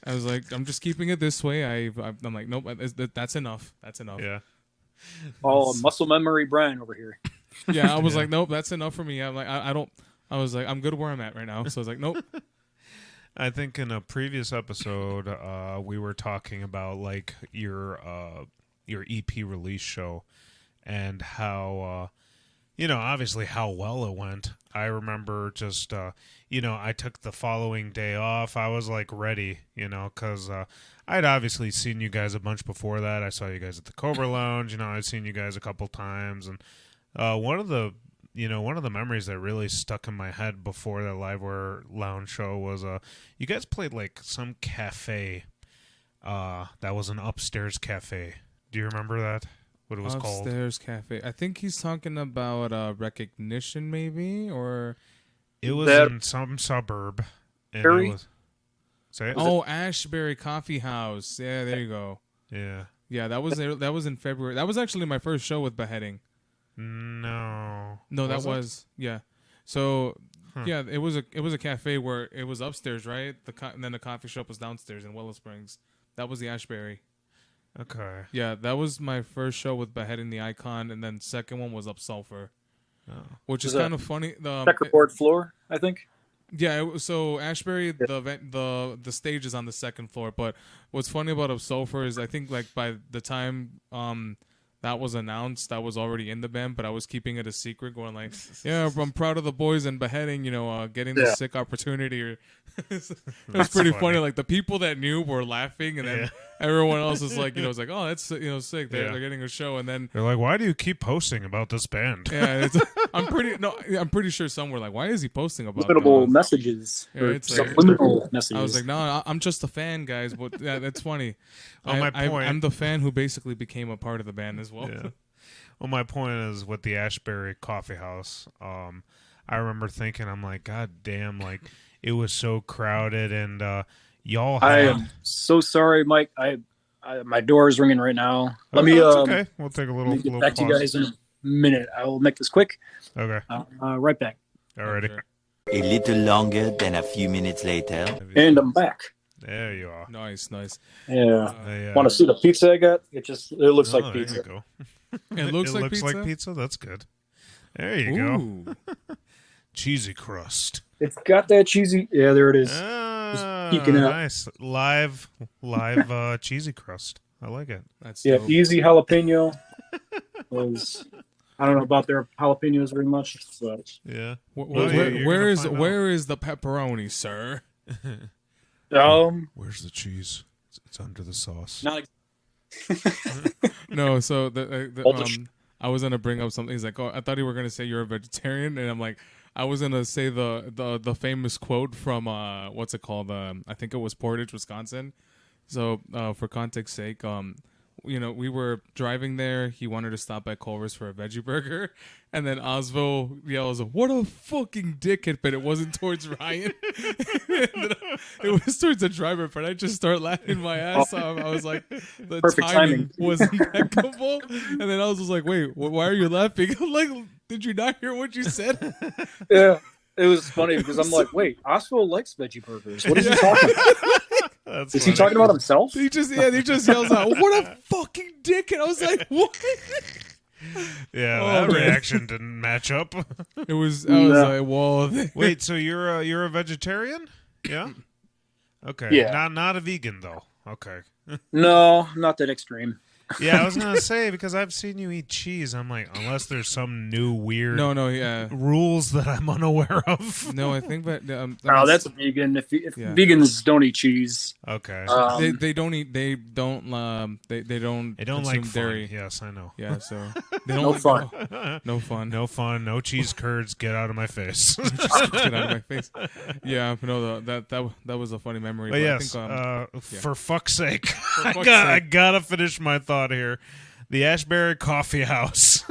I was like, I'm just keeping it this way. I'm like, nope, that's enough. That's enough. Yeah. Oh, muscle memory Brian over here. Yeah, I was like, nope, that's enough for me. I'm like, I was like, I'm good where I'm at right now. So I was like, nope. I think in a previous episode, we were talking about like your EP release show and how, obviously how well it went. I remember just, I took the following day off. I was like ready, because I'd obviously seen you guys a bunch before that. I saw you guys at the Cobra Lounge. I'd seen you guys a couple times, and one of the memories that really stuck in my head before that Liveware Lounge show was you guys played like some cafe that was an upstairs cafe. Do you remember that? What it was called? Upstairs cafe. I think he's talking about Recognition, maybe, or it was in some suburb. And it was, say it? Ashbury Coffee House. Yeah, there you go. Yeah, that was in February. That was actually my first show with Beheading. No, that was yeah. So yeah, it was a cafe where it was upstairs, right? And then the coffee shop was downstairs in Willow Springs. That was the Ashbury. Okay. Yeah, that was my first show with Beheading the Icon, and then second one was Up Sulphur, which is kind of funny. The checkerboard floor, I think. Yeah, so Ashbury, the stage is on the second floor. But what's funny about Up Sulphur is I think like by the time that was announced, I was already in the band, but I was keeping it a secret, going like, yeah, I'm proud of the boys and Beheading, getting this sick opportunity. It was pretty funny. Like the people that knew were laughing, and then everyone else is like, was like, oh, that's sick. They're getting a show, and then they're like, why do you keep posting about this band? Yeah, I'm pretty sure some were like, why is he posting about subliminal messages? Subliminal messages. I was like, no, I'm just a fan, guys. But yeah, that's funny. My point. I'm the fan who basically became a part of the band as well. Yeah. Well, my point is with the Ashbury Coffee House. I remember thinking, I'm like, God damn, like it was so crowded, and y'all. I am so sorry, Mike. My door is ringing right now. Let me. Okay, we'll take a little. Get back to you guys in a minute. I will make this quick. Okay. Right back. Alrighty. Sure. A little longer than a few minutes later. And I'm back. There you are. Nice. Yeah. Want to see the pizza I got? It looks like pizza. There you go. It looks like pizza. That's good. There you go. Cheesy crust. It's got that cheesy. Yeah, there it is. Peeking out. Nice. Live cheesy crust. I like it. That's dope. Easy jalapeno. I don't know about their jalapenos very much, but yeah. Where is the pepperoni, sir? Where's the cheese? It's under the sauce. No, so I was gonna bring up something. He's like, oh, I thought you were gonna say you're a vegetarian, and I'm like, I was gonna say the famous quote from what's it called? I think it was Portage, Wisconsin. So for context's sake, we were driving there. He wanted to stop at Culver's for a veggie burger, and then Osvo yells, "What a fucking dickhead!" But it wasn't towards Ryan. It was towards the driver. But I just start laughing my ass off. I was like, the timing was impeccable. And then I was just like, "Wait, why are you laughing?" I'm like, did you not hear what you said? Yeah, it was funny because I'm like, wait, Osvo likes veggie burgers. What is he talking about? Is he talking about himself? He just yells out, "What a fucking dick!" And I was like, "What?" Yeah, that reaction didn't match up. I was like, "Whoa!" Wait, so you're a vegetarian? Yeah. Okay. Yeah. Not a vegan though. Okay. No, not that extreme. Yeah, I was gonna say because I've seen you eat cheese. I'm like, unless there's some new weird No, rules that I'm unaware of. no. I think that Oh, that's a vegan. If vegans don't eat cheese, Okay. they don't eat. They don't. They don't. They don't consume like dairy. fun. Yes, I know. Yeah, so they don't no like, fun. No fun. No fun. No cheese curds. Get out of my face. Get out of my face. Yeah, no, that was a funny memory. But I yes, think, for fuck's sake, fuck's I sake. gotta finish my thought here. The Ashbury Coffee House.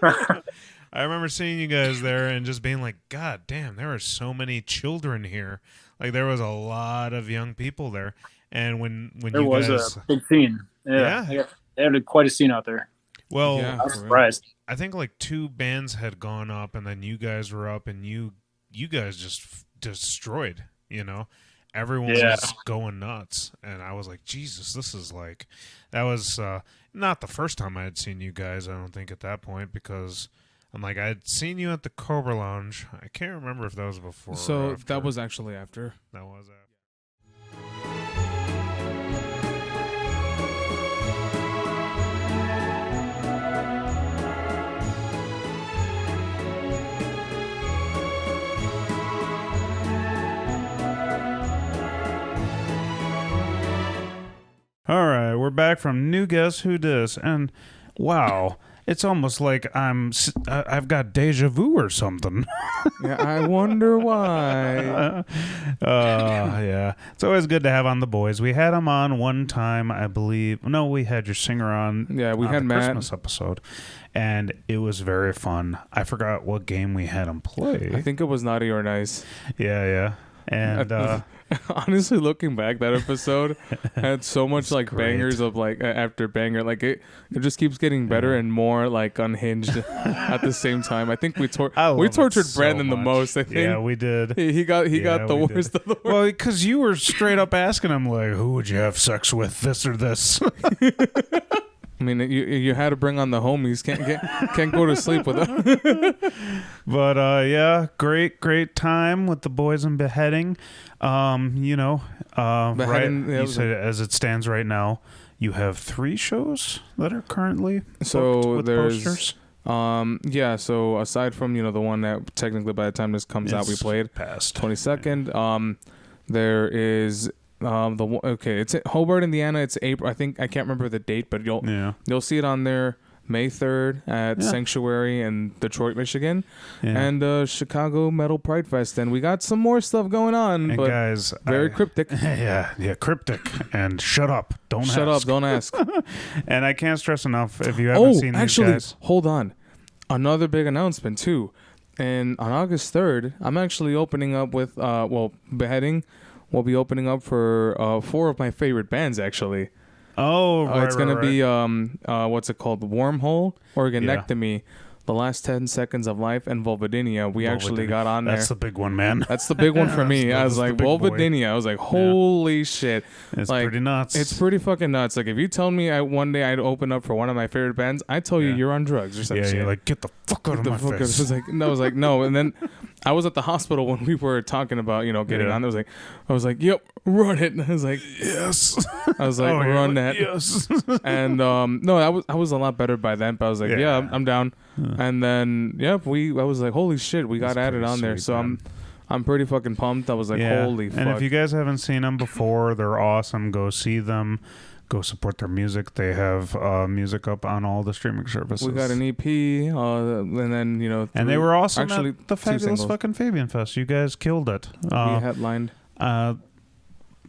I remember seeing you guys there and just being like, God damn, there are so many children here. Like there was a lot of young people there. And when there you was guys, a big scene. Yeah. They had quite a scene out there. well, Yeah. I was surprised. I think like 2 bands had gone up, and then you guys were up, and you guys just destroyed. Everyone was going nuts, and I was like, Jesus, this is like, that was not the first time I had seen you guys. I don't think at that point, because I'm like, I'd seen you at the Cobra Lounge. I can't remember if that was before. So or after. that was actually after. That was after. All right, we're back from New Guess Who Dis, and wow, it's almost like I've got deja vu or something. Yeah, I wonder why. Yeah, it's always good to have on the boys. We had them on one time, I believe. No, we had your singer on. Yeah, we had the Matt. Christmas episode, and it was very fun. I forgot what game we had him play. I think it was Naughty or Nice. Yeah, and. Honestly, looking back, that episode had so much like great. bangers of like after banger. Like it just keeps getting better and more like unhinged at the same time. I think we love it tortured so Brandon the much. most. I think. Yeah, we did. He got the we did. worst of the worst. Well, because you were straight up asking him like, "Who would you have sex with, this or this?" I mean, you had to bring on the homies. Can't go to sleep with them. But yeah, great time with the boys in Beheading. Beheading, Right? yeah, You said as it stands right now, you have 3 shows that are currently So booked with there's posters. Yeah. So aside from the one that technically by the time this comes out we It's played past 22nd. There is it's in Hobart, Indiana. It's April. I think I can't remember the date, but you'll see it on there. May 3rd at Sanctuary in Detroit, Michigan, and Chicago Metal Pride Fest. And we got some more stuff going on, And but guys, very cryptic. Yeah, cryptic. And shut up, don't Shut ask. up, don't ask. And I can't stress enough if you haven't seen these guys. Hold on. Another big announcement too. And on August 3rd, I'm actually opening up with Beheading. We'll be opening up for 4 of my favorite bands actually. Oh, right, it's gonna right. be what's it called? Wormhole, Organectomy, The Last 10 Seconds of Life, and Vulvodynia. We actually got on there. That's the big one, man. That's the big one for me. I was That's like, the big boy. Vulvodynia. I was like, holy shit. It's like, pretty nuts. It's pretty fucking nuts. Like, if you tell me one day I'd open up for one of my favorite bands, I tell you you're on drugs or something. Yeah, you're like, get the fuck out of my face. I was like, no. And then I was at the hospital when we were talking about, getting on. I was like, yep, run it. And I was like, yes. I was like, Oh, run like, that. yes. And no, I was a lot better by then. But I was like, yeah, I'm down. And then I was like, holy shit, we got That's added pretty on there. sweet, So man. I'm pretty fucking pumped. I was like, holy fuck. And if you guys haven't seen them before, they're awesome. Go see them. Go support their music. They have music up on all the streaming services. We got an EP, and then and they were awesome actually, at the 2 fabulous singles. fucking Fabian Fest. You guys killed it. We headlined.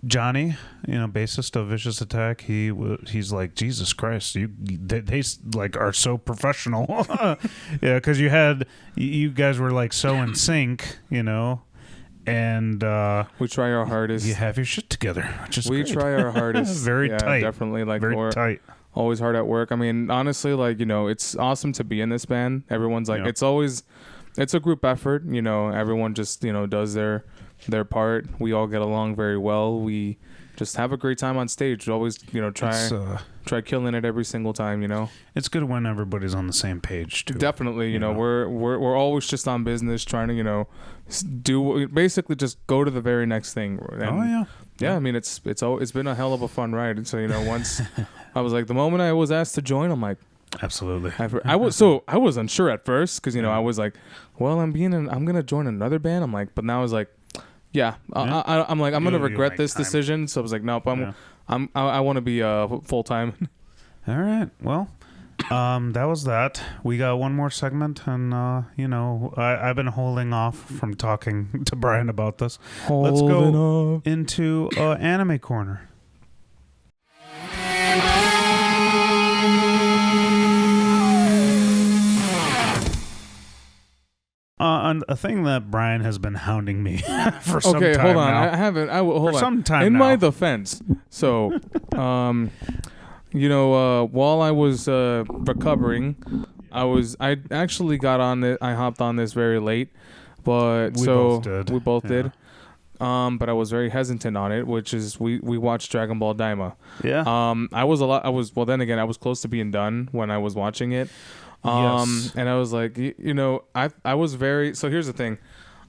Johnny, bassist of Vicious Attack, he's like, Jesus Christ, they like are so professional. Yeah, because you guys were like so in sync, and We try our hardest. you have your shit together, which is We great. try our hardest. Very Yeah, tight. Definitely, like Very tight. always hard at work. I mean, honestly, like it's awesome to be in this band. Everyone's like, it's a group effort. Everyone just does their part. We all get along very well. We just have a great time on stage. We always try killing it every single time. It's good when everybody's on the same page too. Definitely. We're always just on business, trying to basically just go to the very next thing. And Yeah, I mean it's been a hell of a fun ride. And so once I was like, the moment I was asked to join, I'm like, Absolutely. I was unsure at first because I was like, well, I'm gonna join another band. I'm like, but now I was like, I'm like I'm gonna regret this decision. So I was like, nope, I want to be full time. All right. Well, that was that. We got one more segment, and I've been holding off from talking to Brian about this. Let's go into Anime Corner. On a thing that Brian has been hounding me for some time now. Okay, hold on. I haven't. Hold on. Some time in now. my defense, so, while I was recovering, I actually got on it. I hopped on this very late, but we both did. But I was very hesitant on it, which is we watched Dragon Ball Daima. Yeah. I was close to being done when I was watching it. Yes. And I was like, I was very, so here's the thing.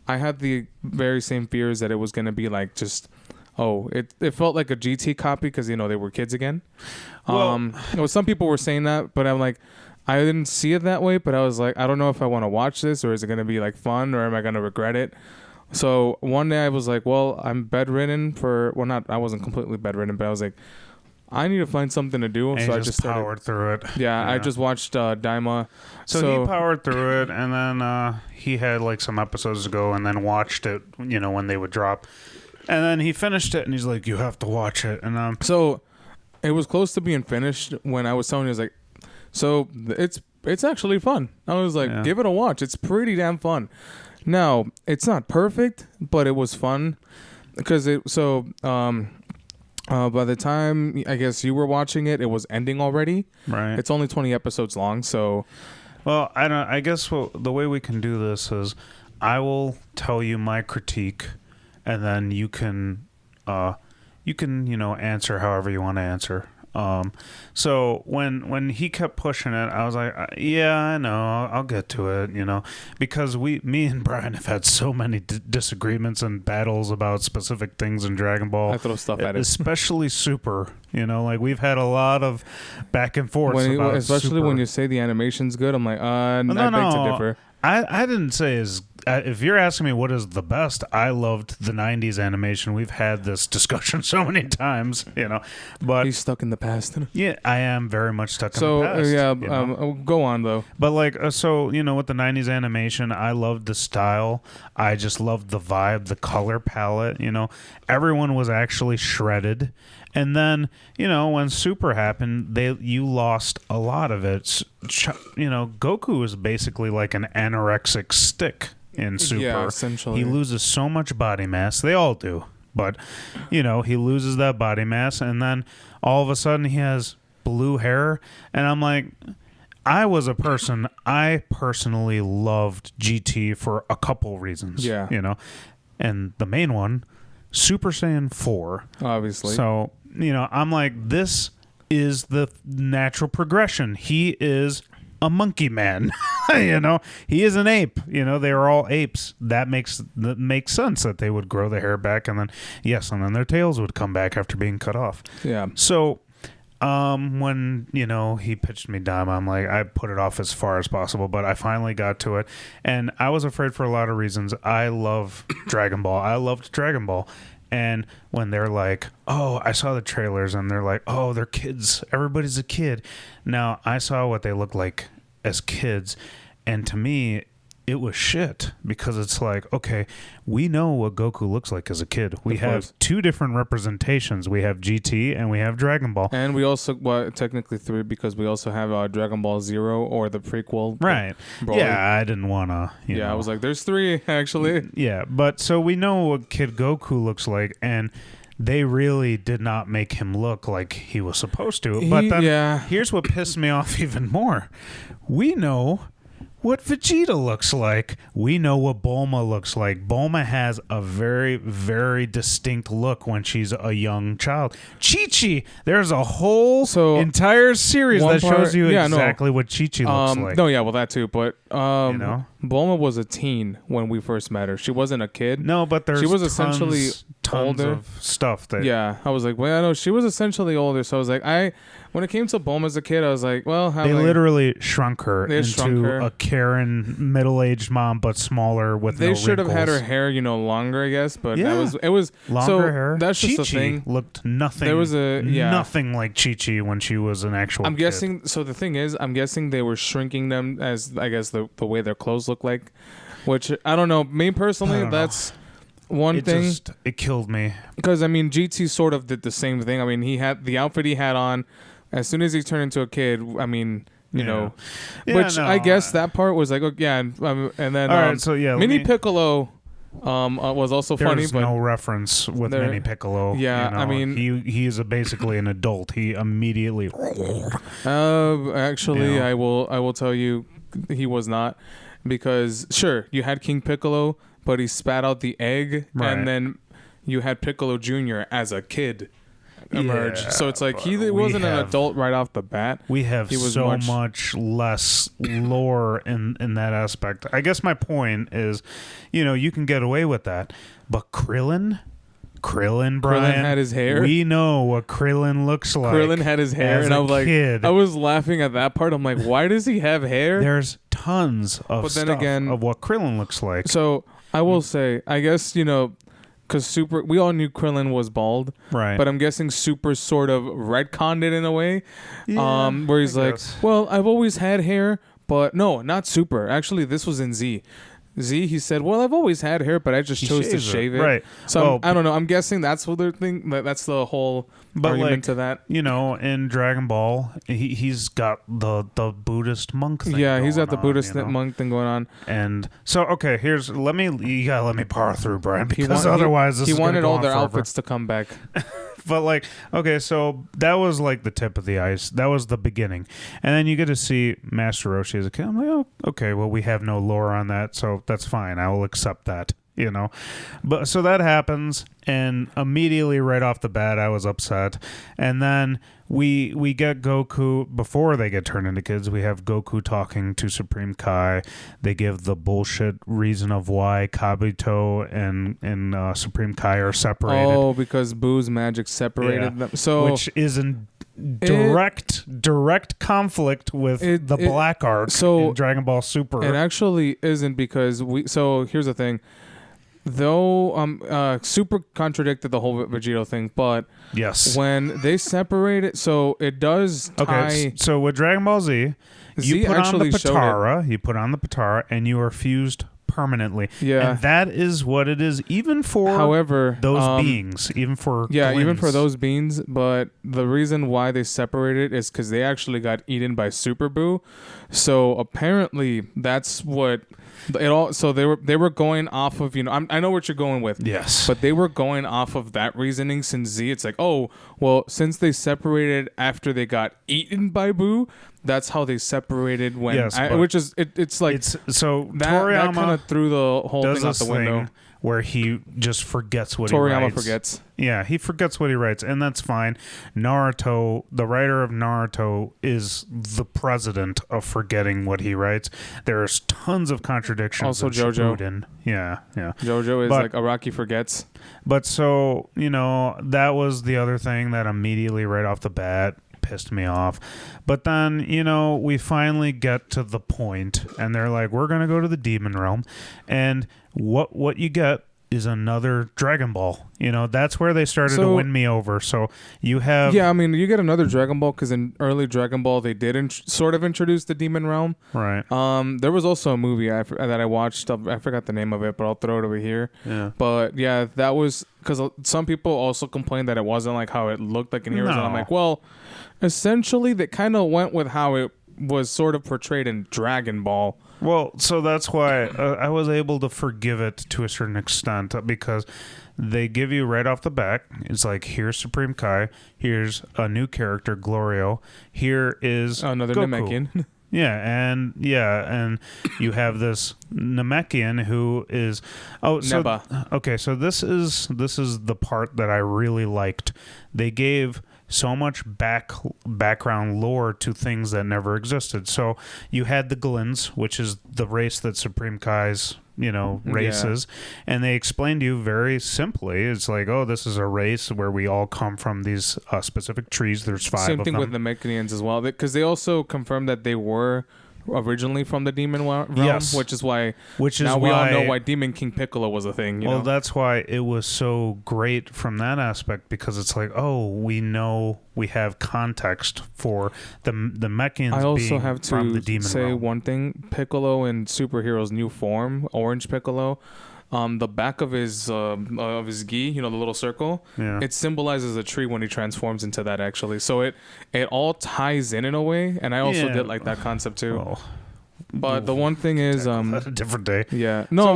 I had the very same fears that it was going to be like it felt like a GT copy because, they were kids again. Well, some people were saying that, but I'm like, I didn't see it that way, but I was like, I don't know if I want to watch this or is it going to be like fun or am I going to regret it? So one day I was like, well, I'm bedridden I wasn't completely bedridden, but I was like, I need to find something to do. And so I just powered through it. Yeah, I just watched Daima. So he powered through it, and then he had like some episodes to go, and then watched it, when they would drop. And then he finished it, and he's like, "You have to watch it." And so it was close to being finished when I was telling you, I was like, so it's actually fun. I was like, give it a watch. It's pretty damn fun. Now it's not perfect, but it was fun because by the time I guess you were watching it, it was ending already. Right. It's only 20 episodes long, so. Well, I guess the way we can do this is, I will tell you my critique, and then you can answer however you want to answer. So when he kept pushing it, I was like, yeah, I know, I'll get to it, because me and Brian have had so many disagreements and battles about specific things in Dragon Ball. I throw stuff at it. Especially Super, like we've had a lot of back and forth about especially Super. When you say the animation's good, I'm like, I beg to differ. I didn't say if you're asking me what is the best, I loved the 90s animation. We've had this discussion so many times, but he's stuck in the past. Yeah, I am very much stuck in the past. Go on though. But with the 90s animation, I loved the style. I just loved the vibe, the color palette, everyone was actually shredded. And then, when Super happened, you lost a lot of it. Goku is basically like an anorexic stick in Super. Yeah, essentially. He loses so much body mass. They all do. But, he loses that body mass, and then all of a sudden he has blue hair. And I'm like, I personally loved GT for a couple reasons. Yeah. And the main one, Super Saiyan 4. Obviously. So, I'm like, this is the natural progression. He is a monkey man. He is an ape. They are all apes. That makes sense that they would grow the hair back, and then their tails would come back after being cut off. Yeah. So, when he pitched me Daima, I'm like, I put it off as far as possible, but I finally got to it, and I was afraid for a lot of reasons. I love Dragon Ball. I loved Dragon Ball. And when they're like, oh, I saw the trailers, and they're like, oh, they're kids. Everybody's a kid. Now, I saw what they look like as kids, and to me, it was shit, because it's like, okay, we know what Goku looks like as a kid. We have two different representations. We have GT and we have Dragon Ball. And we also, technically 3, because we also have Dragon Ball Zero, or the prequel. Right. Yeah, I didn't want to, I was like, there's 3, actually. Yeah, but so we know what Kid Goku looks like, and they really did not make him look like he was supposed to. But then here's what pissed me off even more. We know what Vegeta looks like. We know what Bulma looks like. Bulma has a very, very distinct look when she's a young child. Chi-Chi, there's a whole entire series that shows you exactly what Chi-Chi looks like. No, yeah, well, that too. But Bulma was a teen when we first met her. She wasn't a kid. No, but there's she was essentially tons older. of stuff that. Yeah, I was like, well, I know she was essentially older. So I was like, when it came to Bulma as a kid, I was like, well, they literally shrunk her into a Karen middle-aged mom, but smaller with they no should have had her wrinkles. hair, longer, I guess. But Yeah. it was Longer so hair. That's just Chi-Chi the thing. looked nothing. There was nothing like Chi-Chi when she was an actual. I'm kid. guessing. So the thing is, I'm guessing they were shrinking them as I guess the way their clothes look like, which I don't know. Me personally, that's one thing. It killed me because GT sort of did the same thing. I mean, he had the outfit he had on as soon as he turned into a kid. I mean, which I guess that part was like, and then all right, so Mini Piccolo. Was also funny, but no reference with Mini Piccolo. Yeah, I mean, he is basically an adult. He immediately. Actually, I will tell you, he was not, because sure you had King Piccolo, but he spat out the egg, and then you had Piccolo Jr. as a kid emerge. So it's like he wasn't an adult right off the bat. We have so much less lore in that aspect. I guess my point is, you can get away with that, but Krillin, Brian. Krillin had his hair. We know what Krillin looks like. Krillin had his hair, and I was like, I was laughing at that part. I'm like, why does he have hair? There's tons of but then stuff again, of what Krillin looks like. So I will say, I guess because we all knew Krillin was bald, right? But I'm guessing Super sort of retconned it in a way, where he's I like, guess. well, I've always had hair, but no, not Super. Actually, this was in Z. He said, well, I've always had hair, but I just chose to shave it. Right. So I don't know. I'm guessing that's what they're thinking. That's the whole argument to that. In Dragon Ball, he's got the Buddhist monk thing. Yeah, he's got the Buddhist monk thing going on. And so, okay, you gotta let me power through, Brian, because otherwise he wanted all their outfits to come back. But okay, so that was like the tip of the ice. That was the beginning. And then you get to see Master Roshi as a kid. I'm like, oh, okay, well, we have no lore on that, so that's fine. I will accept that, But so that happens, and immediately right off the bat, I was upset. And then we get Goku, before they get turned into kids, we have Goku talking to Supreme Kai. They give the bullshit reason of why Kabuto and Supreme Kai are separated. Oh, because Boo's magic separated them. So, which is in direct conflict with the Black Arc in Dragon Ball Super. It actually isn't, because here's the thing. Though Super contradicted the whole Vegito thing, but yes, when they separate it, so it does tie. Okay, so with Dragon Ball Z, you put on the Patara, and you are fused permanently. Yeah, and that is what it is. Even for those beings, even for those beings. But the reason why they separated is because they actually got eaten by Super Boo. So apparently, that's what. So they were going off of, I know what you're going with. Yes. But they were going off of that reasoning since Z. It's like, oh, well, since they separated after they got eaten by Boo, that's how they separated when. Yes, it's like. So that kind of threw the whole thing out the window. Where he just forgets what he writes. Toriyama forgets. Yeah, he forgets what he writes, and that's fine. Naruto, the writer of Naruto, is the president of forgetting what he writes. There's tons of contradictions. Also, JoJo. Shippuden. Yeah. JoJo is like Araki forgets. But so, that was the other thing that immediately right off the bat pissed me off. But then, we finally get to the point, and they're like, we're going to go to the Demon Realm, and what you get is another Dragon Ball. That's where they started to win me over. So you have... Yeah, you get another Dragon Ball, because in early Dragon Ball, they did sort of introduce the Demon Realm. Right. There was also a movie that I watched. I forgot the name of it, but I'll throw it over here. Yeah. But yeah, that was... Because some people also complained that it wasn't like how it looked like in Heroes. And I'm like, well, essentially, they kind of went with how it was sort of portrayed in Dragon Ball. Well, so that's why I was able to forgive it to a certain extent, because they give you right off the bat, it's like, here's Supreme Kai, here's a new character, Glorio, here is another Goku. Namekian. And you have this Namekian who is Neba. Okay, so this is the part that I really liked. They gave so much background lore to things that never existed. So you had the Glins, which is the race that Supreme Kai's races, and they explained to you very simply. It's like, oh, this is a race where we all come from these specific trees. There's 5 of them. Same thing with the Mechanians as well, because they also confirmed that they were originally from the demon realm, yes. which is why we all know why Demon King Piccolo was a thing. You know? That's why it was so great from that aspect, because it's like, oh, we know we have context for the Mechans. I also have to say realm. One thing: Piccolo in Superhero's new form, Orange Piccolo. The back of his gi, the little circle, it symbolizes a tree when he transforms into that, actually. So it all ties in a way, and I also did like that concept too. Oh. But the one thing is, a different day. Yeah. No,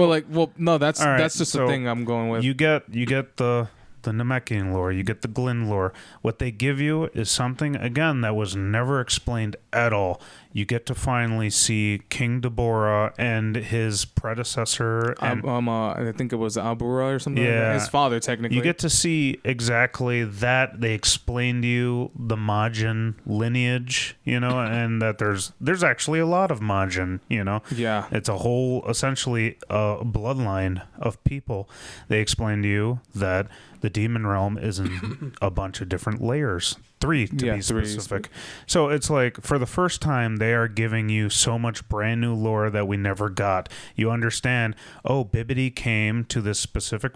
that's just the thing I'm going with. You get the Namekian lore, you get the Glyn lore. What they give you is something, again, that was never explained at all. You get to finally see King Deborah and his predecessor. And I think it was Abura or something. Yeah. His father, technically. You get to see exactly that. They explain to you the Majin lineage, and that there's actually a lot of Majin, Yeah. It's a whole, essentially, bloodline of people. They explain to you that the demon realm is in a bunch of different layers. 3 to be specific. So it's like, for the first time, they are giving you so much brand new lore that we never got. You understand, Bibbidi came to this specific...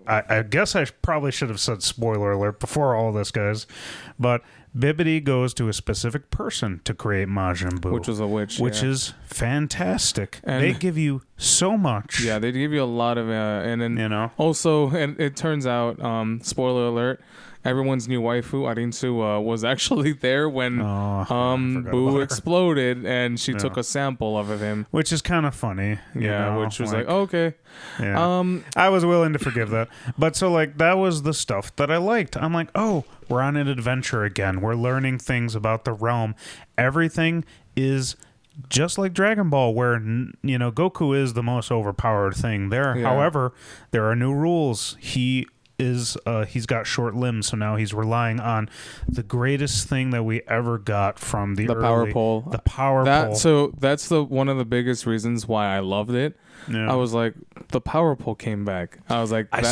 I guess I probably should have said spoiler alert before all this, guys. But Bibbidi goes to a specific person to create Majin Buu. Which was a witch. Which is fantastic. And they give you so much. Yeah, they give you a lot of... and then also, and it turns out, spoiler alert, everyone's new waifu, Arinsu, was actually there when Buu exploded, and she took a sample of him. Which is kind of funny. Which was like, okay. Yeah. I was willing to forgive that. But so, that was the stuff that I liked. I'm like, we're on an adventure again. We're learning things about the realm. Everything is... just like Dragon Ball, where Goku is the most overpowered thing there. However, there are new rules. He's got short limbs, so now he's relying on the greatest thing that we ever got from the power pole. The power pole. So that's one of the biggest reasons why I loved it. Yeah. I was like, the power pole came back. I was like, I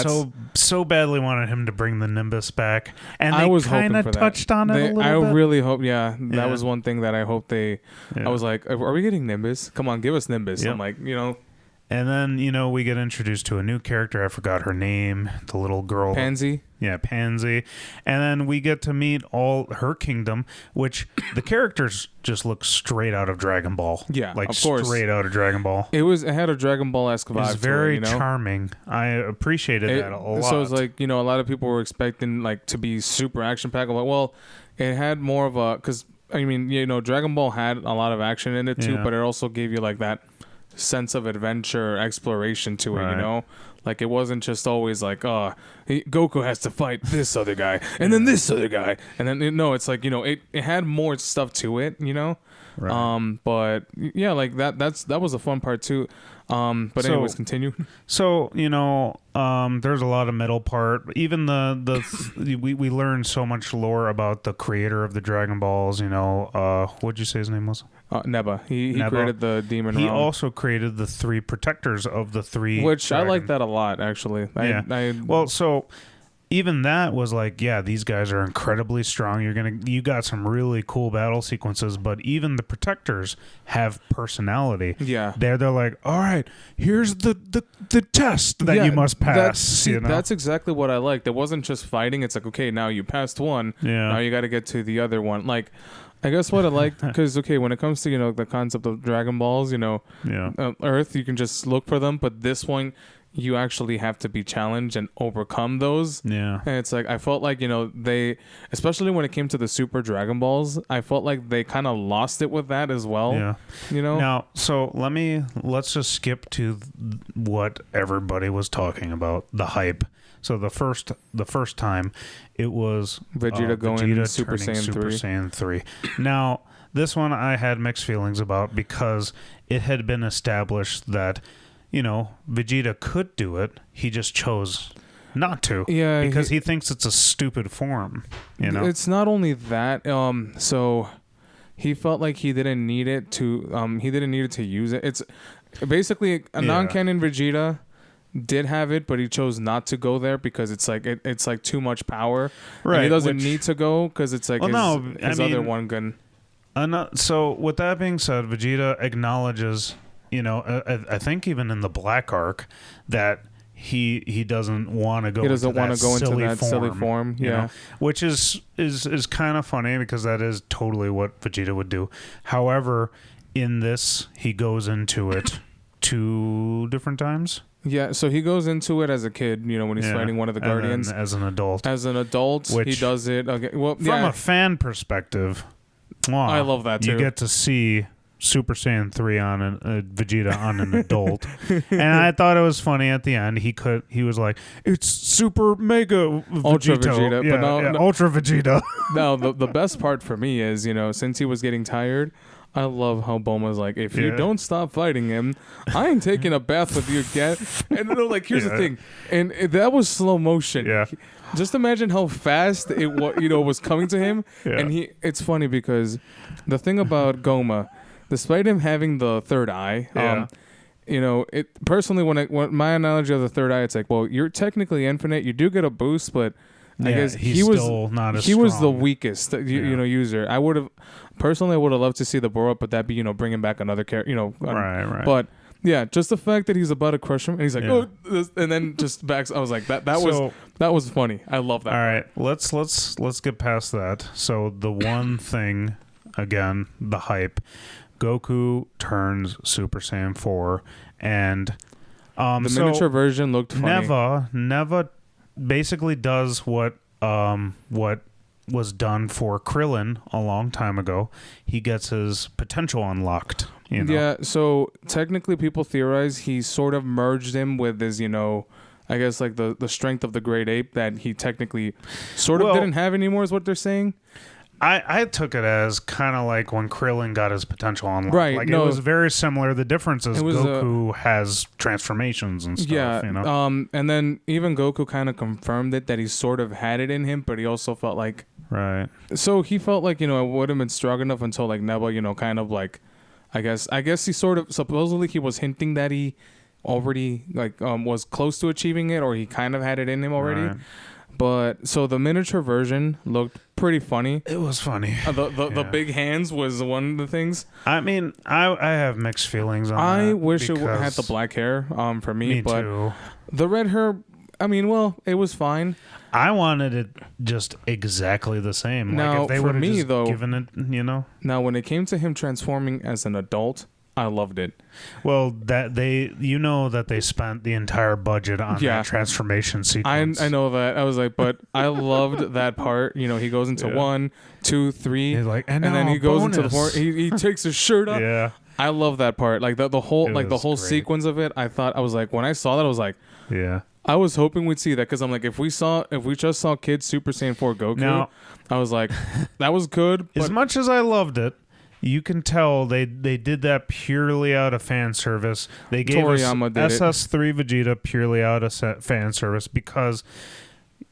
so badly wanted him to bring the Nimbus back, and they kind of touched on it a little bit. I really hope, that was one thing that I hope they. Yeah. I was like, are we getting Nimbus? Come on, give us Nimbus. Yep. I'm like, And then, we get introduced to a new character. I forgot her name. The little girl. Pansy. Yeah, Pansy. And then we get to meet all her kingdom, which the characters just look straight out of Dragon Ball. Yeah, of course. Straight out of Dragon Ball. It had a Dragon Ball-esque vibe. It was very charming. I appreciated that a lot. So it's like, a lot of people were expecting, to be super action-packed. I'm like, well, it had more of a... Because, Dragon Ball had a lot of action in it, too, but it also gave you, that sense of adventure, exploration to it, right. It wasn't just always like, Goku has to fight this other guy and then this other guy, and then it's like, it had more stuff to it, right. But yeah, that was a fun part too. But anyways, continue. So there's a lot of middle part. Even we learned so much lore about the creator of the Dragon Balls. What'd you say his name was? Neba. He created the demon realm. He also created the 3 protectors of the 3. Which I like that a lot, actually. So even that was like, these guys are incredibly strong. You got some really cool battle sequences, but even the protectors have personality. Yeah. They're like, all right, here's the test that you must pass. That's exactly what I liked. It wasn't just fighting. It's like, okay, now you passed one. Yeah. Now you got to get to the other one. I guess what I like, because, when it comes to, the concept of Dragon Balls, Earth, you can just look for them, but this one, you actually have to be challenged and overcome those. Yeah. And it's like, I felt like, they, especially when it came to the Super Dragon Balls, I felt like they kind of lost it with that as well. Yeah. Now, so let's just skip to what everybody was talking about, the hype. So the first time, it was Vegeta going Super Saiyan 3. Now, this one I had mixed feelings about, because it had been established that, Vegeta could do it. He just chose not to. Yeah, because he thinks it's a stupid form. You know, it's not only that. So he felt like he didn't need it to. He didn't need it to use it. It's basically a non-canon Vegeta did have it, but he chose not to go there because it's like it's like too much power. Right? And he doesn't need to go because it's like his other one gun. So with that being said, Vegeta acknowledges, you know, I think even in the Black Arc, that he doesn't want to go. He doesn't want to go into that silly form. You Yeah, know? Which is kind of funny because that is totally what Vegeta would do. However, in this, he goes into it 2 different times. Yeah, so he goes into it as a kid, you know, when he's fighting one of the Guardians. And then as an adult. As an adult, he does it. Okay, well, from a fan perspective, I love that too. You get to see Super Saiyan 3 on a Vegeta on an adult. And I thought it was funny at the end. He was like, it's Super Mega Ultra Vegeta. Vegeta. But no, Ultra Vegeta. No, the best part for me is, you know, since he was getting tired, I love how Bulma's like, if you don't stop fighting him, I ain't taking a bath with you again. And they're like, here's the thing. And that was slow motion. Yeah. Just imagine how fast it was coming to him. Yeah. And it's funny because the thing about Goma, despite him having the third eye, you know, it personally when my analogy of the third eye, it's like, well, you're technically infinite. You do get a boost, but I guess he was not as he was the strong. weakest, you know, user. I would have loved to see the Boro, but that'd be, you know, bringing back another character, you know. Right. But yeah, just the fact that he's about to crush him, and he's like, oh, and then just backs. I was like, that was funny. I love that. All right, let's get past that. So the one thing, again, the hype. Goku turns Super Saiyan 4, and the miniature version looked funny. Neva basically does what was done for Krillin a long time ago. He gets his potential unlocked. You know? Yeah, so technically people theorize he sort of merged him with his, you know, I guess like the strength of the great ape that he technically sort of didn't have anymore is what they're saying. I took it as kind of like when Krillin got his potential unlocked. Right. Like no, it was very similar. The difference is Goku has transformations and stuff. Yeah. You know? And then even Goku kind of confirmed it that he sort of had it in him, but he also felt like right. So he felt like, you know, it would have been strong enough until like Nebula, you know, kind of like I guess he sort of supposedly he was hinting that he already like was close to achieving it, or he kind of had it in him already. Right. But so the miniature version looked pretty funny. It was funny. The big hands was one of the things. I mean, I have mixed feelings on that. I wish it had the black hair for me, but too. The red hair, I mean, well, it was fine. I wanted it just exactly the same. Now, like if they for me, just though, given it, you know. Now, when it came to him transforming as an adult, I loved it. Well, that they spent the entire budget on that transformation sequence. I know that. I was like, but I loved that part. You know, he goes into 1, 2, 3, he's like, and then he goes into the 4. He takes his shirt off. Yeah, I love that part. Like the whole great. sequence of it. I was like, when I saw that, I was like, yeah. I was hoping we'd see that because I'm like, if we just saw Kid Super Saiyan 4 Goku, now, I was like, that was good. But as much as I loved it, you can tell they did that purely out of fan service. They gave Toriyama us SS3 Vegeta purely out of fan service because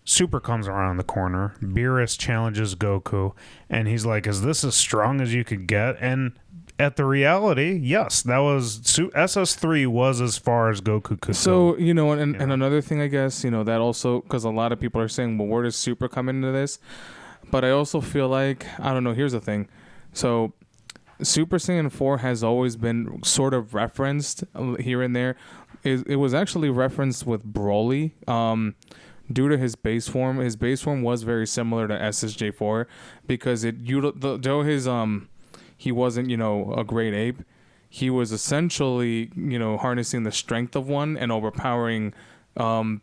Super comes around the corner. Beerus challenges Goku, and he's like, "Is this as strong as you could get?" And at the reality, yes, that was SS3 was as far as Goku could go. So, you know, and another thing, I guess, you know, that also, because a lot of people are saying, well, where does Super come into this? But I also feel like, I don't know, here's the thing. So Super Saiyan 4 has always been sort of referenced here and there. It was actually referenced with Broly due to his base form. His base form was very similar to SSJ4 because though his he wasn't, you know, a great ape, he was essentially, you know, harnessing the strength of one and overpowering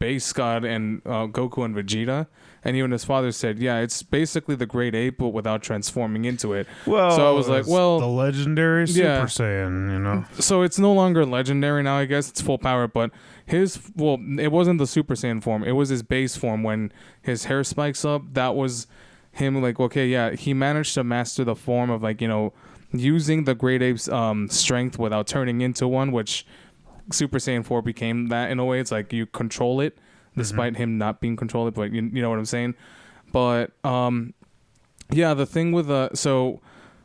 base God and Goku and Vegeta. And even his father said, yeah, it's basically the great ape, but without transforming into it. Well, so I was like, well, the legendary Super Saiyan, you know. So it's no longer legendary now, I guess. It's full power, but it wasn't the Super Saiyan form. It was his base form when his hair spikes up. That was him, like, okay, yeah, he managed to master the form of, like, you know, using the great ape's strength without turning into one, which Super Saiyan 4 became that in a way. It's like you control it despite him not being controlled. But you know what I'm saying. But yeah, the thing with so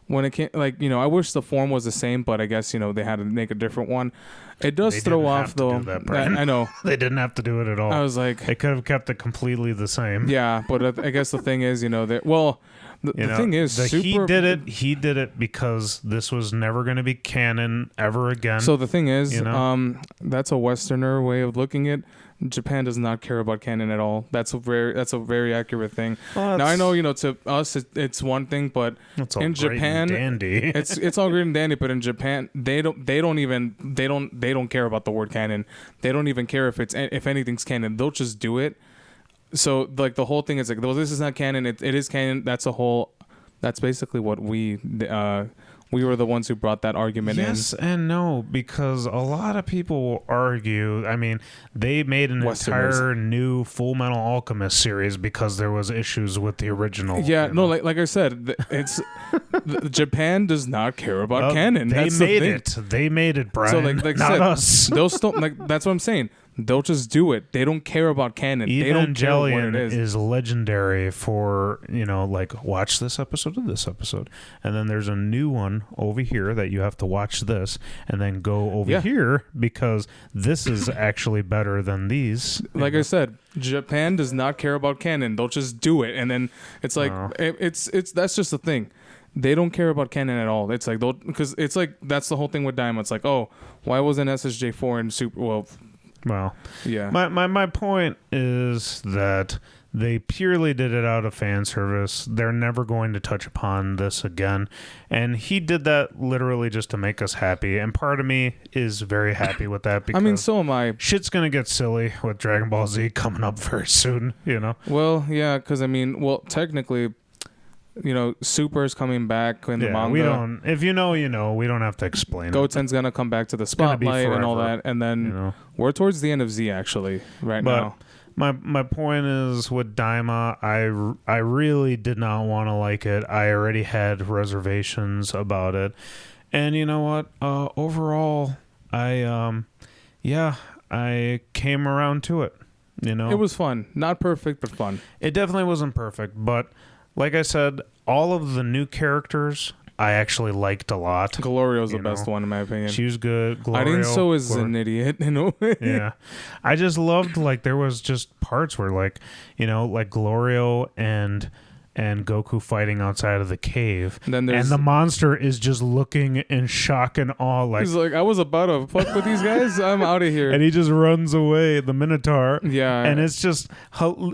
when it came, like, I wish the form was the same, but I guess they had to make a different one. It does throw off though. I know they didn't have to do it at all. I was like, they could have kept it completely the same. Yeah, but I guess the thing is, the thing is, he did it because this was never going to be canon ever again. So the thing is, that's a Westerner way of looking at it. Japan does not care about canon at all. That's a very accurate thing. Well, now I know, to us it's one thing, but in Japan, dandy. it's all great and dandy. But in Japan, they don't care about the word canon. They don't even care if anything's canon. They'll just do it. So like the whole thing is like, well, this is not canon. It is canon. That's basically what we were the ones who brought that argument in. Yes and no, because a lot of people will argue. I mean, they made an entire new Full Metal Alchemist series because there was issues with the original. Yeah, no, like I said, it's Japan does not care about canon. They made it, Brian. So like not said, us. They'll still that's what I'm saying. They'll just do it. They don't care about canon. They don't care what it is legendary for, like, watch this episode of this episode. And then there's a new one over here that you have to watch this and then go over here because this is actually better than these. Like I said, Japan does not care about canon. They'll just do it. And then it's like, it's that's just the thing. They don't care about canon at all. It's like, because it's like, that's the whole thing with Diamond. It's like, oh, why wasn't SSJ4 in Super, well, yeah. My point is that they purely did it out of fan service. They're never going to touch upon this again. And he did that literally just to make us happy. And part of me is very happy with that because I mean, so am I. Shit's going to get silly with Dragon Ball Z coming up very soon, Well, yeah, because technically, Super is coming back in the manga. We don't. If you know, we don't have to explain. Goten's gonna come back to the spotlight and all that, and then we're towards the end of Z actually now. My point is with Daima, I really did not want to like it. I already had reservations about it, and you know what? Overall, I came around to it. It was fun. Not perfect, but fun. It definitely wasn't perfect, but. Like I said, all of the new characters I actually liked a lot. Glorio's the best one in my opinion. She was good. Glorio is an idiot in a way. Yeah. I just loved, like, there was just parts where, like, like Glorio and Goku fighting outside of the cave. And the monster is just looking in shock and awe. Like, he's like, I was about to fuck with these guys. I'm out of here. And he just runs away, the Minotaur. Yeah. And it's just,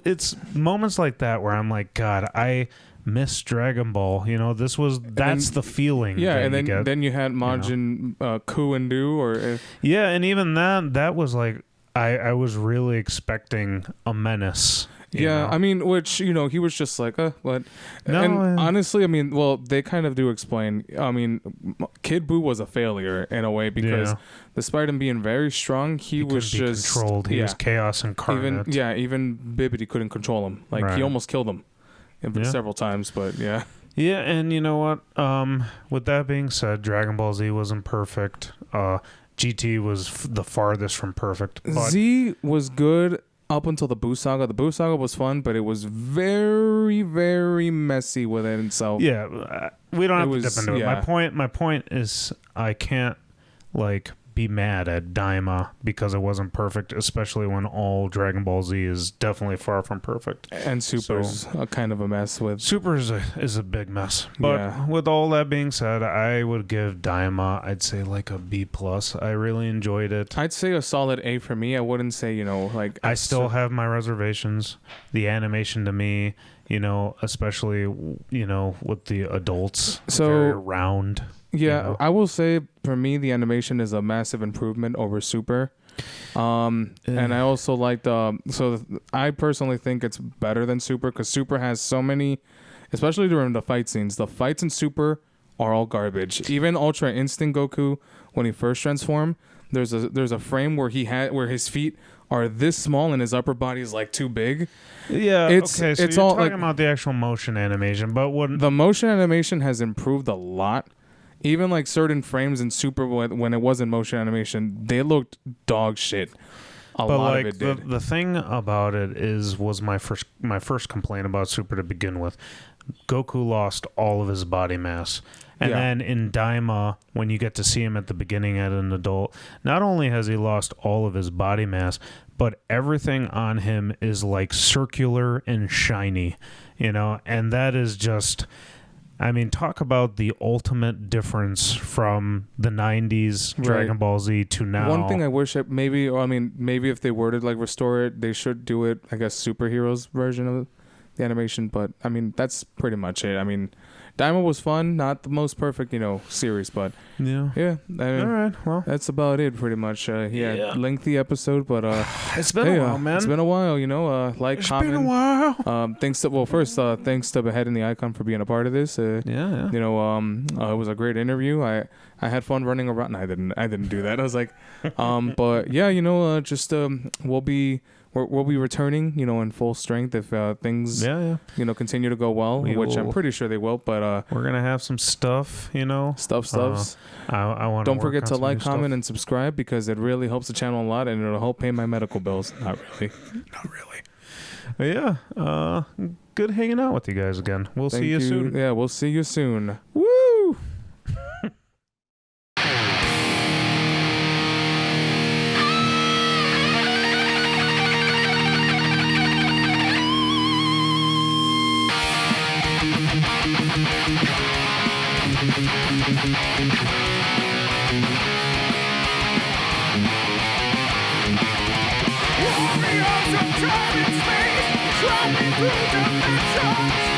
it's moments like that where I'm like, God, I miss Dragon Ball. That's the feeling. Yeah, and then you had Majin Ku and Do. Yeah, and even that was like, I was really expecting a menace. Yeah, I mean, which, he was just like, what? No, and honestly, I mean, well, they kind of do explain. I mean, Kid Buu was a failure in a way because despite him being very strong, he was just controlled. He was chaos incarnate. Even Bibbidi couldn't control him. Like, he almost killed him several times, but yeah. Yeah, and you know what? With that being said, Dragon Ball Z wasn't perfect. GT was the farthest from perfect. But Z was good up until the Buu Saga. The Buu Saga was fun, but it was very, very messy within itself. Yeah, we don't have to dip into it. My point is I can't, like, be mad at Daima because it wasn't perfect, especially when all Dragon Ball Z is definitely far from perfect. And Super's a kind of a mess with... Super is a big mess. But with all that being said, I would give Daima, I'd say like a B+. I really enjoyed it. I'd say a solid A for me. I wouldn't say, like... I still have my reservations. The animation to me, especially, with the adults, very round. Yeah, I will say for me the animation is a massive improvement over Super. And I also like I personally think it's better than Super because Super has so many, especially during the fight scenes. The fights in Super are all garbage. Even Ultra Instinct Goku, when he first transformed, there's a frame where his feet are this small and his upper body is like too big. Yeah, it's all talking about the actual motion animation, but the motion animation has improved a lot. Even like certain frames in Super when it wasn't motion animation, they looked dog shit. a But lot like of it did. the thing about it was my first complaint about Super to begin with. Goku lost all of his body mass. And Yeah. then in Daima, when you get to see him at the beginning as an adult, not only has he lost all of his body mass, but everything on him is like circular and shiny, you know, and that is just, I mean, talk about the ultimate difference from the 90s Dragon Right. Ball Z to now. One thing I wish maybe if they were to like restore it, they should do it, I guess, superheroes version of the animation. But I mean, that's pretty much it. I mean, Daima was fun, not the most perfect, series, but Yeah. yeah. I mean, All right. Well, that's about it, pretty much. Yeah, lengthy episode, but it's been a while, man. It's been a while, like, It's comment. been a while. Thanks to Beheading the Icon for being a part of this. Yeah. It was a great interview. I had fun running around. No, I didn't do that. I was like, but yeah, we'll be returning, in full strength if things, continue to go well, which I'm pretty sure they will. But we're gonna have some stuffs. stuffs. I want. Don't forget to like, comment, and subscribe because it really helps the channel a lot, and it'll help pay my medical bills. Not really. But yeah. Good hanging out with you guys again. We'll see you soon. Yeah, we'll see you soon. Woo! Warriors of time and space, traveling through dimensions.